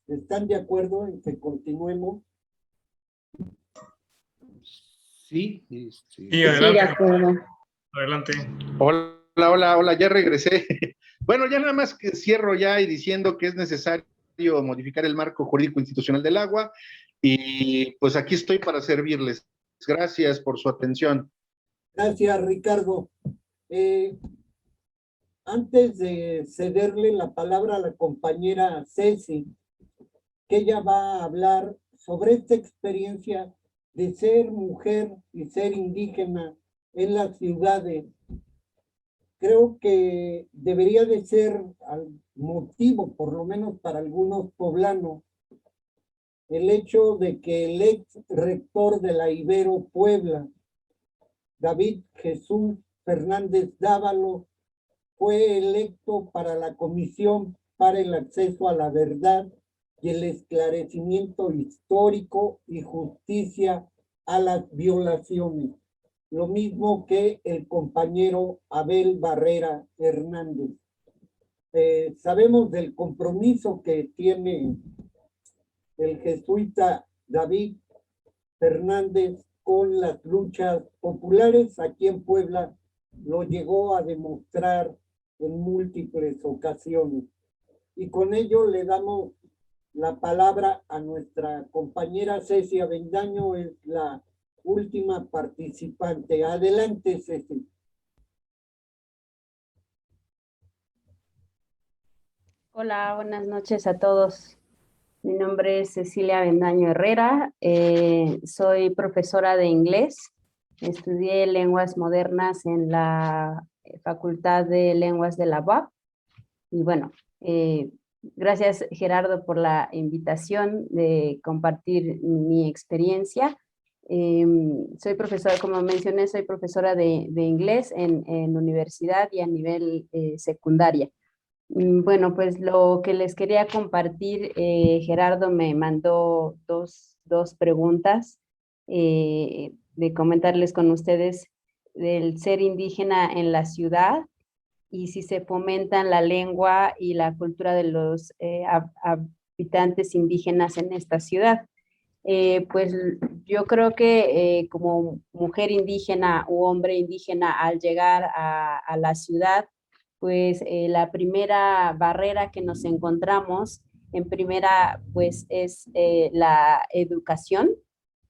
¿Están de acuerdo en que continuemos? Sí, Sí, Sí, de adelante. acuerdo. Adelante. Hola, ya regresé. Bueno, ya nada más que cierro ya y diciendo que es necesario modificar el marco jurídico institucional del agua, y pues aquí estoy para servirles. Gracias por su atención. Gracias, Ricardo. Antes de cederle la palabra a la compañera Ceci, que ella va a hablar sobre esta experiencia de ser mujer y ser indígena en las ciudades, creo que debería de ser motivo, por lo menos para algunos poblanos, el hecho de que el ex rector de la Ibero Puebla, David Jesús Fernández Dávalo, fue electo para la Comisión para el Acceso a la Verdad y el Esclarecimiento Histórico y Justicia a las Violaciones, lo mismo que el compañero Abel Barrera Hernández. Sabemos del compromiso que tiene el jesuita David Fernández con las luchas populares. Aquí en Puebla lo llegó a demostrar en múltiples ocasiones. Y con ello le damos la palabra a nuestra compañera Ceci Avendaño, es la última participante. Adelante, Ceci. Hola, buenas noches a todos. Mi nombre es Cecilia Avendaño Herrera, soy profesora de inglés. Estudié lenguas modernas en la Facultad de Lenguas de la UAP. Y bueno, gracias Gerardo por la invitación de compartir mi experiencia. Soy profesora, como mencioné, soy profesora de inglés en universidad y a nivel secundaria. Bueno, pues lo que les quería compartir, Gerardo me mandó dos preguntas de comentarles con ustedes del ser indígena en la ciudad y si se fomentan la lengua y la cultura de los habitantes indígenas en esta ciudad. Pues yo creo que como mujer indígena u hombre indígena al llegar a la ciudad, pues la primera barrera que nos encontramos en primera pues es la educación,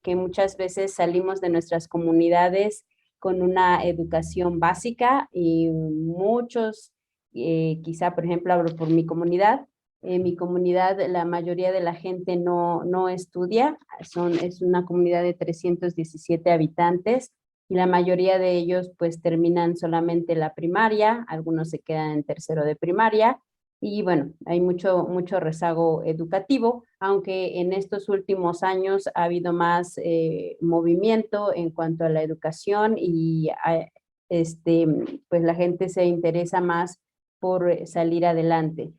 que muchas veces salimos de nuestras comunidades con una educación básica y muchos, quizá por ejemplo hablo por mi comunidad, en mi comunidad la mayoría de la gente no estudia, es una comunidad de 317 habitantes y la mayoría de ellos pues terminan solamente la primaria, algunos se quedan en tercero de primaria y bueno, hay mucho rezago educativo, aunque en estos últimos años ha habido más movimiento en cuanto a la educación y pues la gente se interesa más por salir adelante.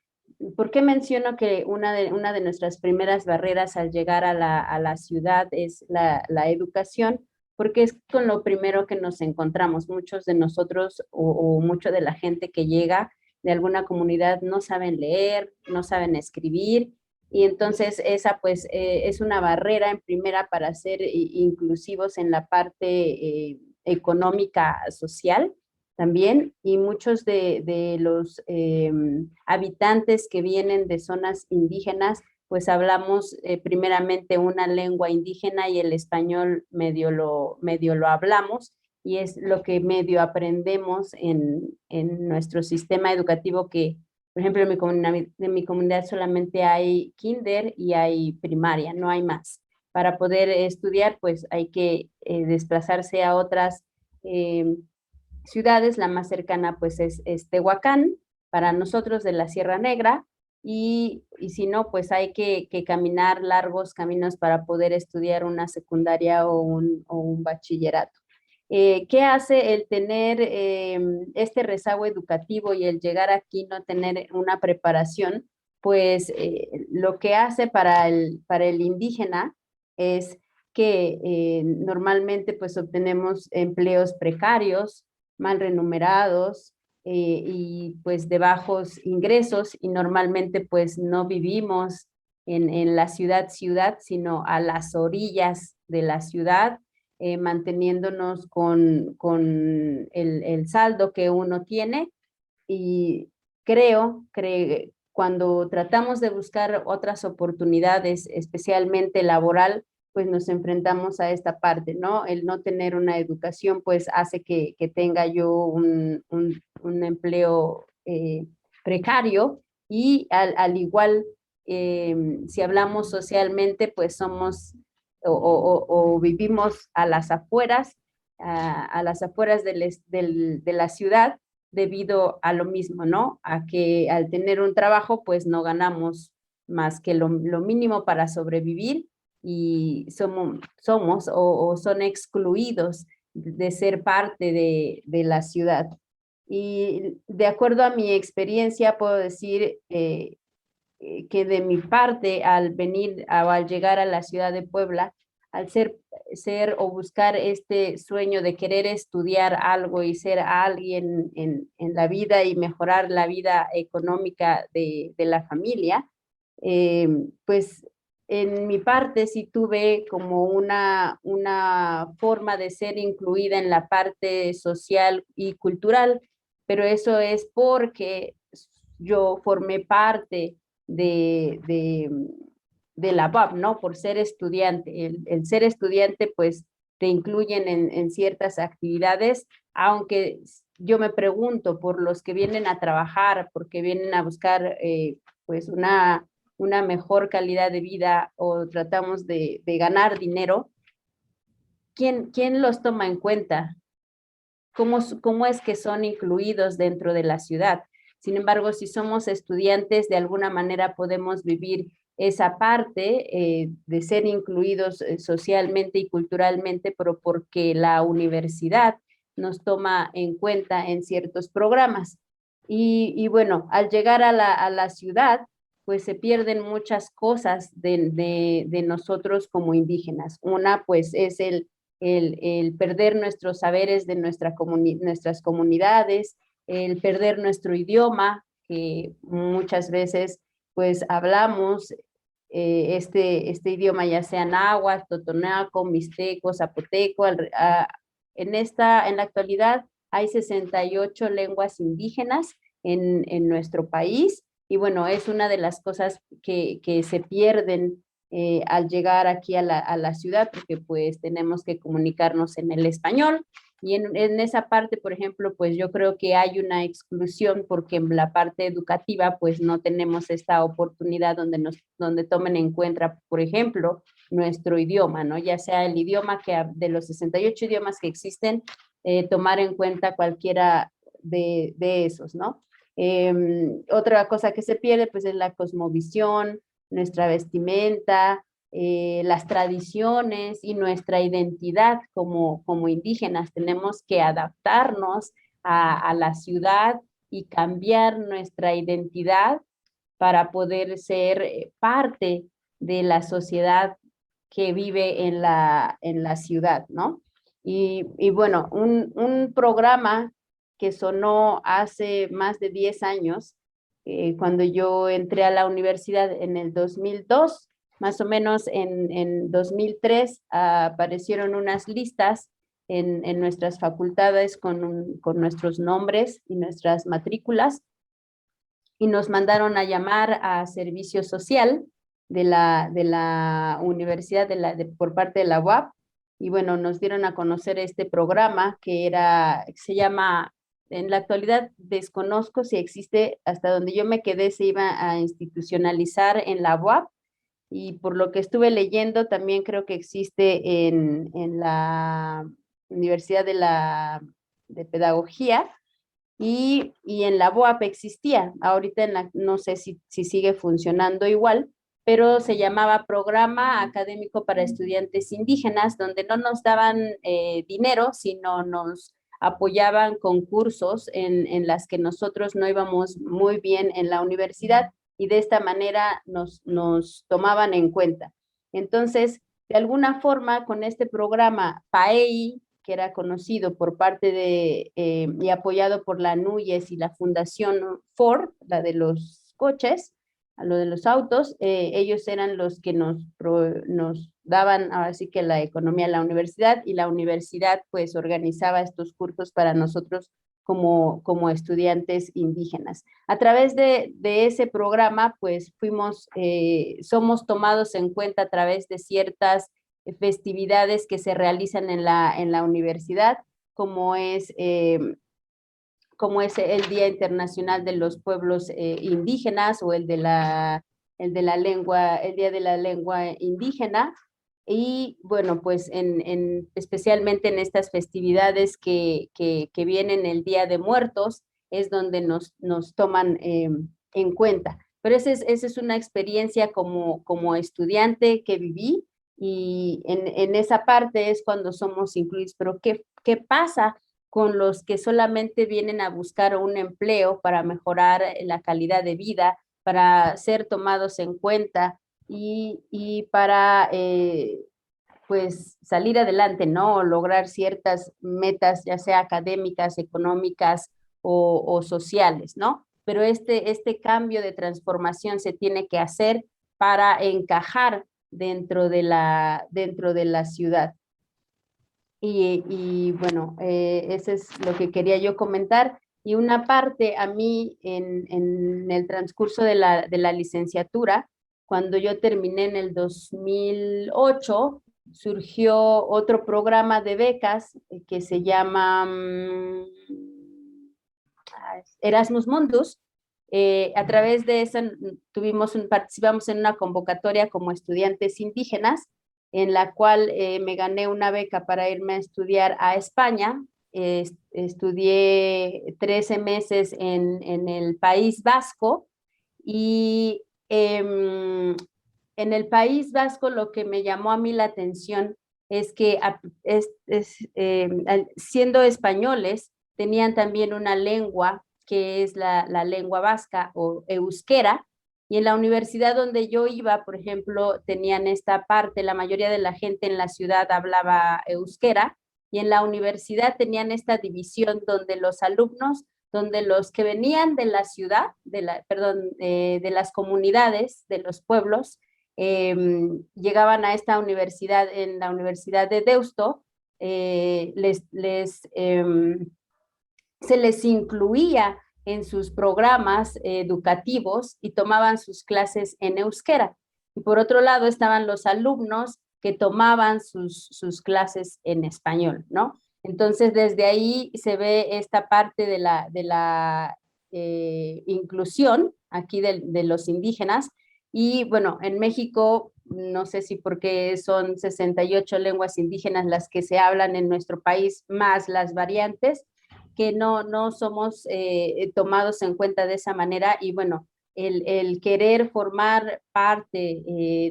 ¿Por qué menciono que una de nuestras primeras barreras al llegar a la ciudad es la educación? Porque es con lo primero que nos encontramos. Muchos de nosotros o mucho de la gente que llega de alguna comunidad no saben leer, no saben escribir, y entonces esa pues es una barrera en primera para ser inclusivos en la parte económica, social también, y muchos de los habitantes que vienen de zonas indígenas, pues hablamos primeramente una lengua indígena y el español medio lo hablamos, y es lo que medio aprendemos en nuestro sistema educativo que, por ejemplo, en mi comunidad solamente hay kinder y hay primaria, no hay más. Para poder estudiar, pues hay que desplazarse a otras ciudades, la más cercana pues es Tehuacán, para nosotros de la Sierra Negra, y si no, pues hay que caminar largos caminos para poder estudiar una secundaria o un bachillerato. ¿Qué hace el tener este rezago educativo y el llegar aquí no tener una preparación? Pues lo que hace para el indígena es que normalmente pues obtenemos empleos precarios, mal remunerados y pues de bajos ingresos, y normalmente pues no vivimos en la ciudad, sino a las orillas de la ciudad, manteniéndonos con el saldo que uno tiene, y creo que cuando tratamos de buscar otras oportunidades, especialmente laboral, pues nos enfrentamos a esta parte, ¿no? El no tener una educación, pues hace que tenga yo un empleo precario, y al igual, si hablamos socialmente, pues somos o vivimos a las afueras de la ciudad, debido a lo mismo, ¿no? A que al tener un trabajo, pues no ganamos más que lo mínimo para sobrevivir, y somos o son excluidos de ser parte de la ciudad. Y de acuerdo a mi experiencia, puedo decir que de mi parte, al llegar a la ciudad de Puebla, al ser o buscar este sueño de querer estudiar algo y ser alguien en la vida y mejorar la vida económica de la familia, pues en mi parte sí tuve como una forma de ser incluida en la parte social y cultural, pero eso es porque yo formé parte de la UAP, ¿no? Por ser estudiante. El ser estudiante, pues, te incluyen en ciertas actividades, aunque yo me pregunto por los que vienen a trabajar, porque vienen a buscar, pues, una mejor calidad de vida, o tratamos de ganar dinero, ¿quién los toma en cuenta? ¿Cómo es que son incluidos dentro de la ciudad? Sin embargo, si somos estudiantes, de alguna manera podemos vivir esa parte de ser incluidos socialmente y culturalmente, pero porque la universidad nos toma en cuenta en ciertos programas. Y bueno, al llegar a la ciudad, pues se pierden muchas cosas de nosotros como indígenas. Una, pues es el perder nuestros saberes de nuestras comunidades, el perder nuestro idioma, que muchas veces pues hablamos este idioma, ya sea náhuatl, totonaco, mixteco, zapoteco. En la actualidad hay 68 lenguas indígenas en nuestro país, y bueno, es una de las cosas que se pierden al llegar aquí a la ciudad, porque pues tenemos que comunicarnos en el español. Y en esa parte, por ejemplo, pues yo creo que hay una exclusión, porque en la parte educativa pues no tenemos esta oportunidad donde tomen en cuenta, por ejemplo, nuestro idioma, ¿no? Ya sea el idioma de los 68 idiomas que existen, tomar en cuenta cualquiera de esos, ¿no? Otra cosa que se pierde pues es la cosmovisión, nuestra vestimenta, las tradiciones y nuestra identidad como indígenas. Tenemos que adaptarnos a la ciudad y cambiar nuestra identidad para poder ser parte de la sociedad que vive en la ciudad, ¿no? Y bueno, un programa que sonó hace más de 10 años, cuando yo entré a la universidad en el 2002, más o menos en 2003 aparecieron unas listas en nuestras facultades con nuestros nombres y nuestras matrículas, y nos mandaron a llamar a servicio social de la universidad, por parte de la UAP, y bueno, nos dieron a conocer este programa que se llama, en la actualidad desconozco si existe, hasta donde yo me quedé se iba a institucionalizar en la UAP, y por lo que estuve leyendo también creo que existe en la Universidad de Pedagogía, y en la BOAP existía. Ahorita no sé si sigue funcionando igual, pero se llamaba Programa Académico para Estudiantes Indígenas, donde no nos daban dinero, sino nos apoyaban con cursos en las que nosotros no íbamos muy bien en la universidad, y de esta manera nos tomaban en cuenta. Entonces, de alguna forma, con este programa PAEI, que era conocido por parte y apoyado por la NUYES y la Fundación Ford, la de los coches, a lo de los autos, ellos eran los que nos daban ahora sí que la economía a la universidad, y la universidad pues organizaba estos cursos para nosotros como estudiantes indígenas. A través de ese programa pues somos tomados en cuenta a través de ciertas festividades que se realizan en la universidad, como es el Día Internacional de los Pueblos Indígenas, o el Día de la Lengua Indígena. Y bueno, pues especialmente en estas festividades que vienen el Día de Muertos, es donde nos toman en cuenta. Pero esa es una experiencia como estudiante que viví, y en esa parte es cuando somos incluidos. Pero ¿qué pasa con los que solamente vienen a buscar un empleo para mejorar la calidad de vida, para ser tomados en cuenta y para pues salir adelante, ¿no? O lograr ciertas metas, ya sea académicas, económicas o sociales, ¿no? Pero este cambio de transformación se tiene que hacer para encajar dentro de la ciudad. Y bueno, eso es lo que quería yo comentar. Y una parte a mí en el transcurso de la licenciatura, cuando yo terminé en el 2008, surgió otro programa de becas que se llama Erasmus Mundus. A través de eso participamos en una convocatoria como estudiantes indígenas, en la cual me gané una beca para irme a estudiar a España. Estudié 13 meses en el País Vasco, y en el País Vasco lo que me llamó a mí la atención es que siendo españoles, tenían también una lengua que es la lengua vasca o euskera, y en la universidad donde yo iba, por ejemplo, tenían esta parte, la mayoría de la gente en la ciudad hablaba euskera, y en la universidad tenían esta división donde los alumnos, donde los que venían de la ciudad, de las comunidades, de los pueblos, llegaban a esta universidad, en la Universidad de Deusto, se les incluía en sus programas educativos y tomaban sus clases en euskera. Y por otro lado estaban los alumnos que tomaban sus clases en español, ¿no? Entonces desde ahí se ve esta parte de la inclusión aquí de los indígenas. Y bueno, en México, no sé si porque son 68 lenguas indígenas las que se hablan en nuestro país, más las variantes, que no somos tomados en cuenta de esa manera. Y bueno, el querer formar parte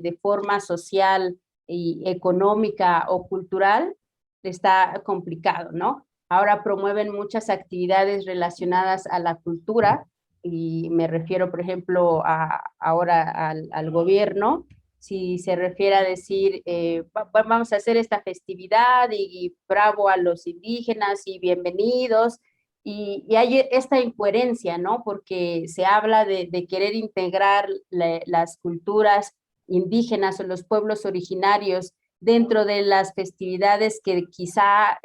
de forma social y económica o cultural está complicado, ¿no? Ahora promueven muchas actividades relacionadas a la cultura, y me refiero, por ejemplo, ahora al gobierno. Si se refiere a decir, vamos a hacer esta festividad y bravo a los indígenas y bienvenidos, y hay esta incoherencia, ¿no? Porque se habla de querer integrar las culturas indígenas o los pueblos originarios dentro de las festividades que quizá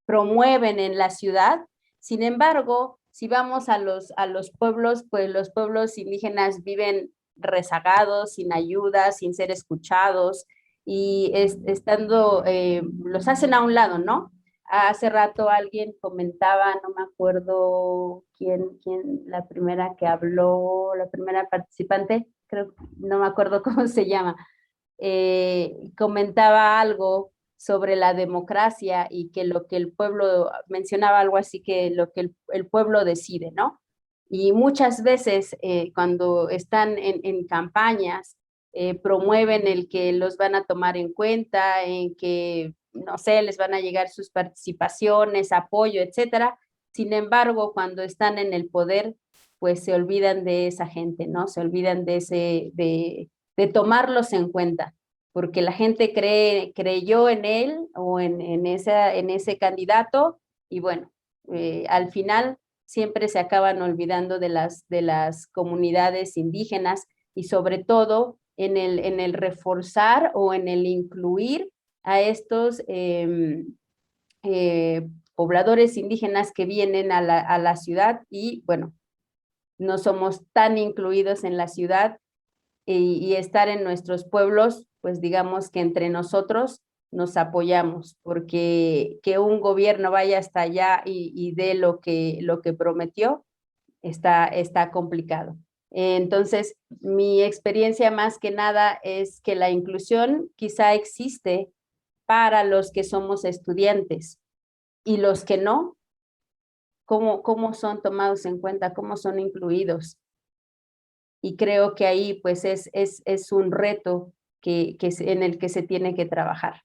promueven en la ciudad. Sin embargo, si vamos a los pueblos, pues los pueblos indígenas viven rezagados, sin ayuda, sin ser escuchados, y estando, los hacen a un lado, ¿no? Hace rato alguien comentaba, no me acuerdo quién la primera que habló, la primera participante, creo, no me acuerdo cómo se llama, comentaba algo sobre la democracia y que lo que el pueblo, mencionaba algo así, que lo que el pueblo decide, ¿no? Y muchas veces cuando están en campañas, promueven el que los van a tomar en cuenta, en que, no sé, les van a llegar sus participaciones, apoyo, etcétera. Sin embargo, cuando están en el poder, pues se olvidan de esa gente, ¿no? Se olvidan de tomarlos en cuenta, porque la gente creyó en él o en ese candidato, y bueno, al final siempre se acaban olvidando de las comunidades indígenas, y sobre todo en el reforzar o en el incluir a estos pobladores indígenas que vienen a la ciudad, y bueno, no somos tan incluidos en la ciudad, y estar en nuestros pueblos, pues digamos que entre nosotros nos apoyamos, porque que un gobierno vaya hasta allá y dé lo que prometió, está complicado. Entonces, mi experiencia más que nada es que la inclusión quizá existe para los que somos estudiantes, y los que no, ¿cómo son tomados en cuenta? ¿Cómo son incluidos? Y creo que ahí pues es un reto en el que se tiene que trabajar.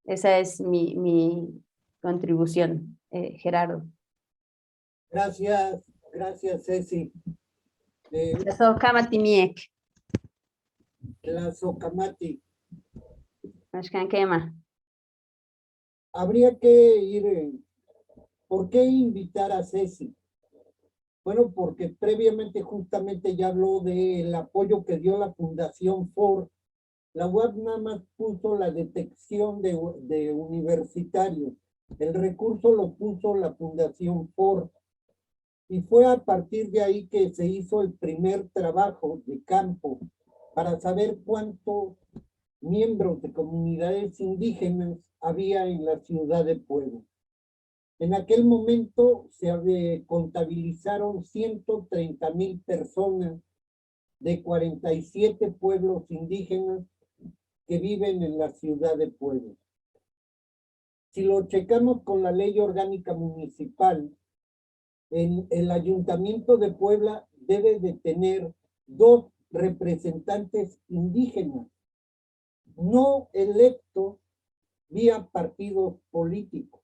Esa es mi contribución, Gerardo. Gracias, Ceci. Sokamati Tlazocamati. quema. Habría que ir, ¿por qué invitar a Ceci? Bueno, porque previamente justamente ya habló del apoyo que dio la Fundación Ford. La UAP nada más puso la detección de universitarios. El recurso lo puso la Fundación Ford. Y fue a partir de ahí que se hizo el primer trabajo de campo para saber cuántos miembros de comunidades indígenas había en la ciudad de Puebla. En aquel momento se contabilizaron 130,000 personas de 47 pueblos indígenas que viven en la ciudad de Puebla. Si lo checamos con la ley orgánica municipal, el Ayuntamiento de Puebla debe de tener 2 representantes indígenas, no electos vía partidos políticos,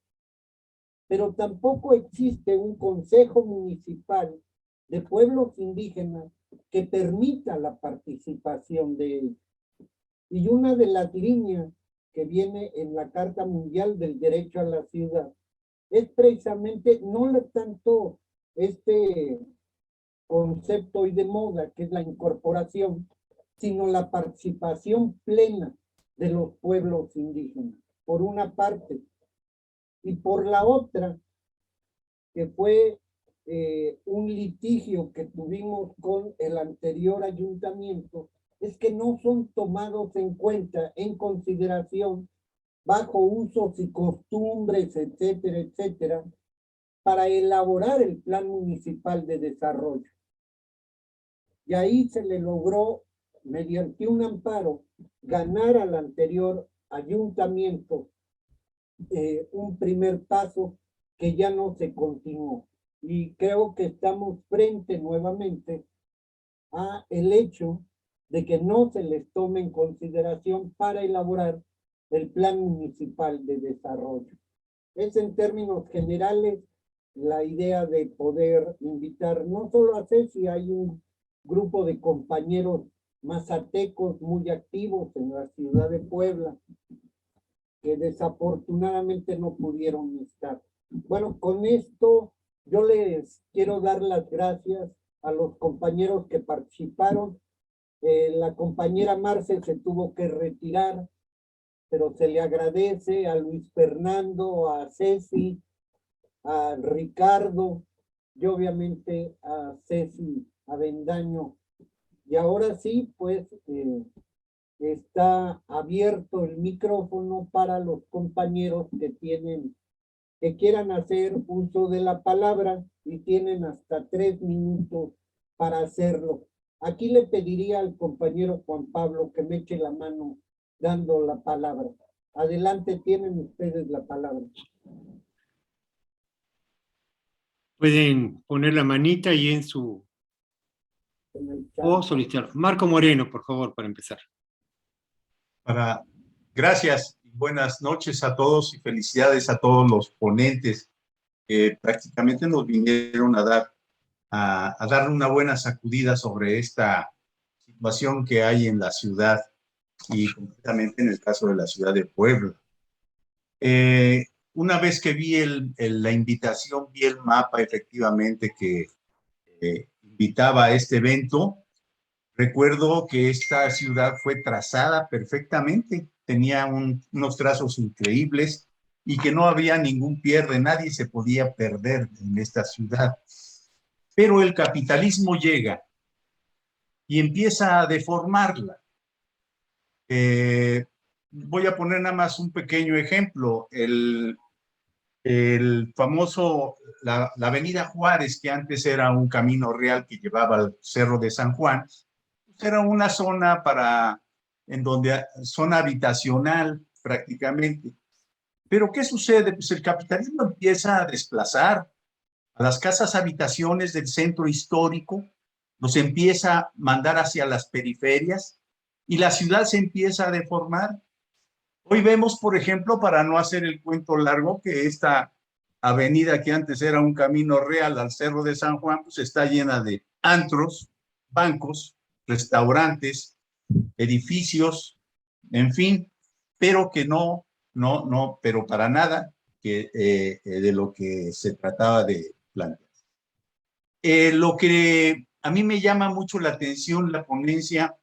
pero tampoco existe un consejo municipal de pueblos indígenas que permita la participación de ellos. Y una de las líneas que viene en la Carta Mundial del Derecho a la Ciudad es precisamente no tanto este concepto hoy de moda, que es la incorporación, sino la participación plena de los pueblos indígenas, por una parte. Y por la otra, que fue un litigio que tuvimos con el anterior ayuntamiento, es que no son tomados en cuenta, en consideración, bajo usos y costumbres, etcétera, etcétera, para elaborar el plan municipal de desarrollo. Y ahí se le logró, mediante un amparo, ganar al anterior ayuntamiento un primer paso que ya no se continuó. Y creo que estamos frente nuevamente a el hecho de que no se les tome en consideración para elaborar el plan municipal de desarrollo. Es en términos generales la idea de poder invitar no solo a Ceci, hay un grupo de compañeros mazatecos muy activos en la ciudad de Puebla que desafortunadamente no pudieron estar. Bueno, con esto yo les quiero dar las gracias a los compañeros que participaron. La compañera Marce se tuvo que retirar, pero se le agradece a Luis Fernando, a Ceci, a Ricardo y obviamente a Ceci Avendaño. Y ahora sí, pues está abierto el micrófono para los compañeros que quieran hacer uso de la palabra y tienen hasta 3 minutos para hacerlo. Aquí le pediría al compañero Juan Pablo que me eche la mano dando la palabra. Adelante, tienen ustedes la palabra. Pueden poner la manita y en su... O solicitar. Marco Moreno, por favor, para empezar. Gracias y buenas noches a todos y felicidades a todos los ponentes que prácticamente nos vinieron a dar una buena sacudida sobre esta situación que hay en la ciudad y concretamente en el caso de la ciudad de Puebla. Una vez que vi la invitación, vi el mapa efectivamente que invitaba a este evento. Recuerdo que esta ciudad fue trazada perfectamente, tenía unos trazos increíbles y que no había ningún pierde, nadie se podía perder en esta ciudad. Pero el capitalismo llega y empieza a deformarla. Voy a poner nada más un pequeño ejemplo. El famoso, la avenida Juárez, que antes era un camino real que llevaba al Cerro de San Juan, era una zona zona habitacional prácticamente. Pero ¿qué sucede? Pues el capitalismo empieza a desplazar a las casas habitaciones del centro histórico, los empieza a mandar hacia las periferias y la ciudad se empieza a deformar. Hoy vemos, por ejemplo, para no hacer el cuento largo, que esta avenida que antes era un camino real al Cerro de San Juan, pues está llena de antros, bancos, restaurantes, edificios, en fin, pero que pero para nada de lo que se trataba de plantear. Lo que a mí me llama mucho la atención, la ponencia,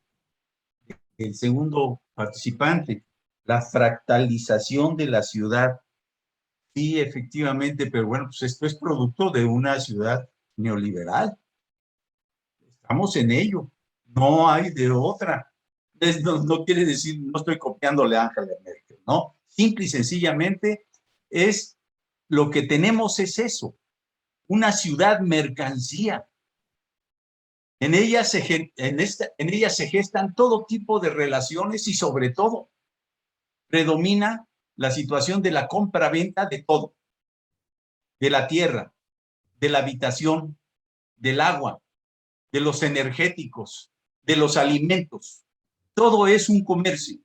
el segundo participante, la fractalización de la ciudad. Sí, efectivamente, pero bueno, pues esto es producto de una ciudad neoliberal. Estamos en ello. No hay de otra. No quiere decir, no estoy copiándole a Angela Merkel, ¿no? Simple y sencillamente es lo que tenemos es eso, una ciudad mercancía. En ella se gestan todo tipo de relaciones y sobre todo predomina la situación de la compra-venta de todo, de la tierra, de la habitación, del agua, de los energéticos, de los alimentos. Todo es un comercio.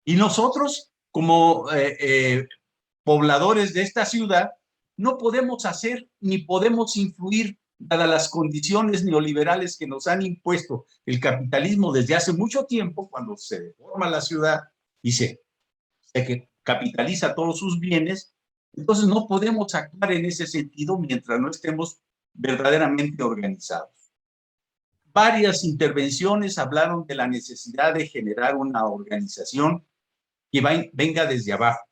Y nosotros, como pobladores de esta ciudad, no podemos hacer ni podemos influir, dadas las condiciones neoliberales que nos han impuesto el capitalismo desde hace mucho tiempo, cuando se deforma la ciudad y se capitaliza todos sus bienes. Entonces no podemos actuar en ese sentido mientras no estemos verdaderamente organizados. Varias intervenciones hablaron de la necesidad de generar una organización que venga desde abajo.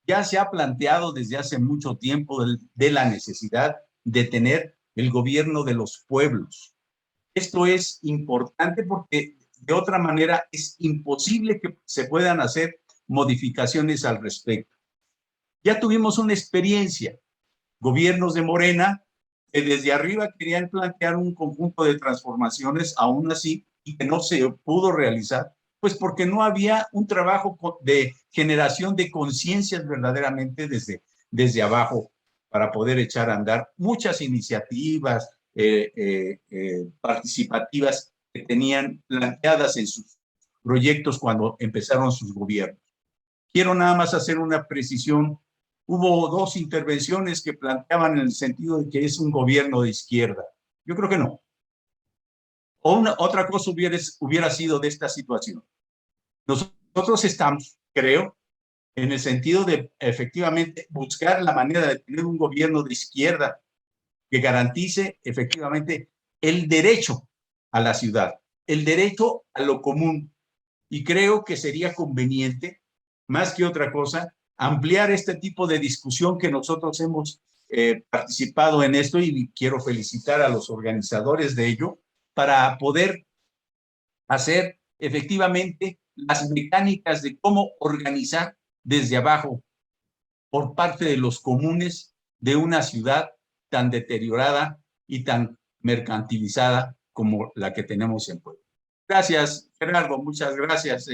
Ya se ha planteado desde hace mucho tiempo de la necesidad de tener el gobierno de los pueblos. Esto es importante porque de otra manera es imposible que se puedan hacer modificaciones al respecto. Ya tuvimos una experiencia, gobiernos de Morena, que desde arriba querían plantear un conjunto de transformaciones, aún así, y que no se pudo realizar, pues porque no había un trabajo de generación de conciencias verdaderamente desde abajo para poder echar a andar muchas iniciativas participativas que tenían planteadas en sus proyectos cuando empezaron sus gobiernos. Quiero nada más hacer una precisión. Hubo dos intervenciones que planteaban en el sentido de que es un gobierno de izquierda. Yo creo que no. O otra cosa hubiera sido de esta situación. Nosotros estamos, creo, en el sentido de efectivamente buscar la manera de tener un gobierno de izquierda que garantice efectivamente el derecho a la ciudad, el derecho a lo común. Y creo que sería conveniente, más que otra cosa, ampliar este tipo de discusión que nosotros hemos participado en esto, y quiero felicitar a los organizadores de ello, para poder hacer efectivamente las mecánicas de cómo organizar desde abajo por parte de los comunes de una ciudad tan deteriorada y tan mercantilizada como la que tenemos en Puebla. Gracias, Gerardo, muchas gracias,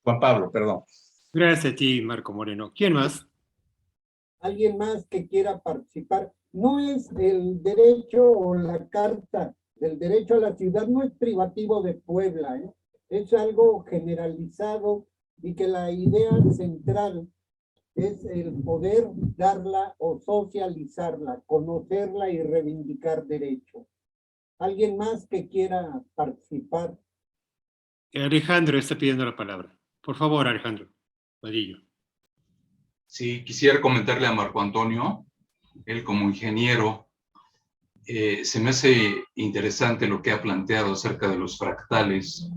Juan Pablo, perdón. Gracias a ti, Marco Moreno. ¿Quién más? ¿Alguien más que quiera participar? No es el derecho o la carta del derecho a la ciudad, no es privativo de Puebla, ¿eh? Es algo generalizado, y que la idea central es el poder darla o socializarla, conocerla y reivindicar derechos. ¿Alguien más que quiera participar? Alejandro está pidiendo la palabra. Por favor, Alejandro Vadillo. Sí, quisiera comentarle a Marco Antonio, él como ingeniero, se me hace interesante lo que ha planteado acerca de los fractales,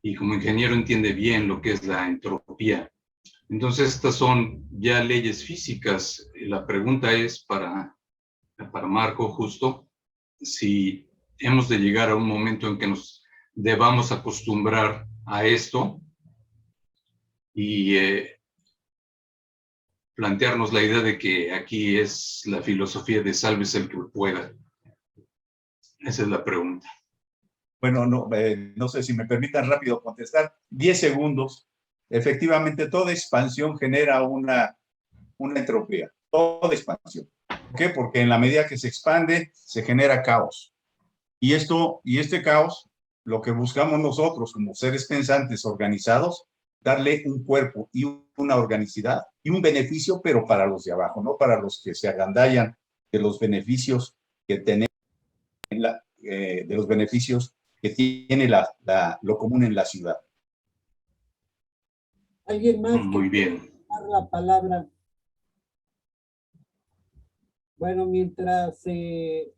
y como ingeniero entiende bien lo que es la entropía. Entonces, estas son ya leyes físicas. La pregunta es para Marco, justo, si hemos de llegar a un momento en que nos debamos acostumbrar a esto y plantearnos la idea de que aquí es la filosofía de sálvese el que pueda. Esa es la pregunta. Bueno, no sé si me permitan rápido contestar. 10 segundos. Efectivamente, toda expansión genera una entropía. Toda expansión. ¿Por qué? Porque en la medida que se expande, se genera caos. Y este caos, lo que buscamos nosotros como seres pensantes organizados, darle un cuerpo y una organicidad y un beneficio, pero para los de abajo, no para los que se agandallan de los beneficios que tenemos, de los beneficios que tiene lo común en la ciudad. ¿Alguien más? Muy bien. Dar la palabra. Bueno, mientras se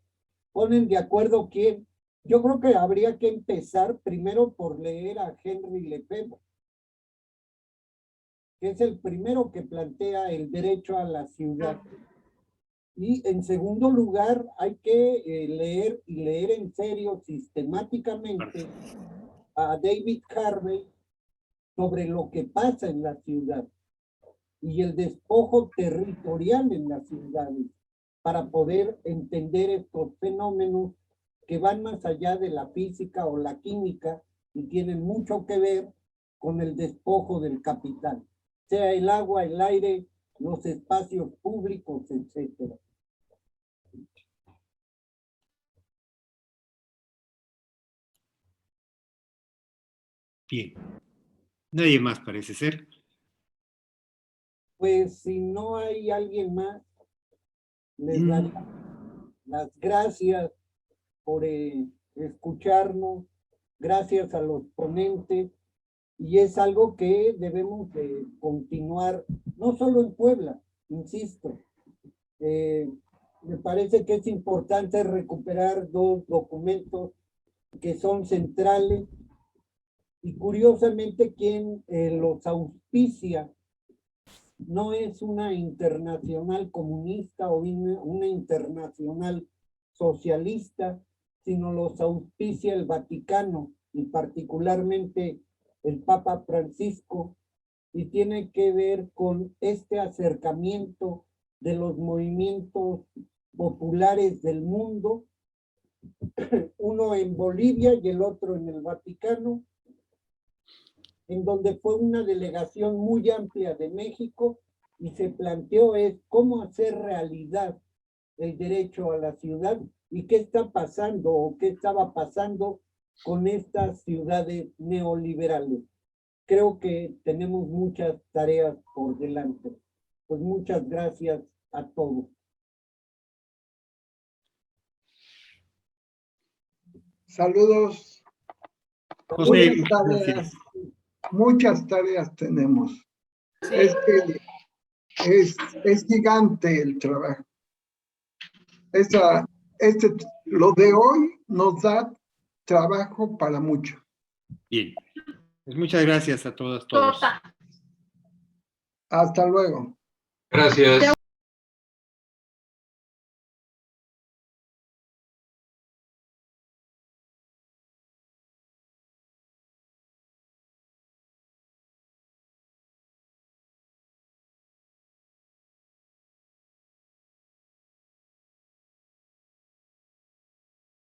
ponen de acuerdo quién, yo creo que habría que empezar primero por leer a Henry Lefebvre, que es el primero que plantea el derecho a la ciudad. Y en segundo lugar, hay que leer en serio, sistemáticamente, a David Harvey sobre lo que pasa en la ciudad y el despojo territorial en las ciudades, para poder entender estos fenómenos que van más allá de la física o la química y tienen mucho que ver con el despojo del capital, sea el agua, el aire, los espacios públicos, etcétera. Bien. Nadie más parece ser. Pues si no hay alguien más, les doy las gracias por escucharnos, gracias a los ponentes, y es algo que debemos de continuar, no solo en Puebla, insisto. Me parece que es importante recuperar dos documentos que son centrales, y curiosamente quien los auspicia no es una internacional comunista o una internacional socialista, sino los auspicia el Vaticano y particularmente el Papa Francisco, y tiene que ver con este acercamiento de los movimientos populares del mundo, uno en Bolivia y el otro en el Vaticano, en donde fue una delegación muy amplia de México y se planteó cómo hacer realidad el derecho a la ciudad y qué está pasando o qué estaba pasando con estas ciudades neoliberales. Creo que tenemos muchas tareas por delante. Pues muchas gracias a todos. Saludos. José, Muchas tareas tenemos. Es que es gigante el trabajo. Lo de hoy nos da trabajo para mucho. Bien. Pues muchas gracias a todas, todos. Hasta luego. Gracias.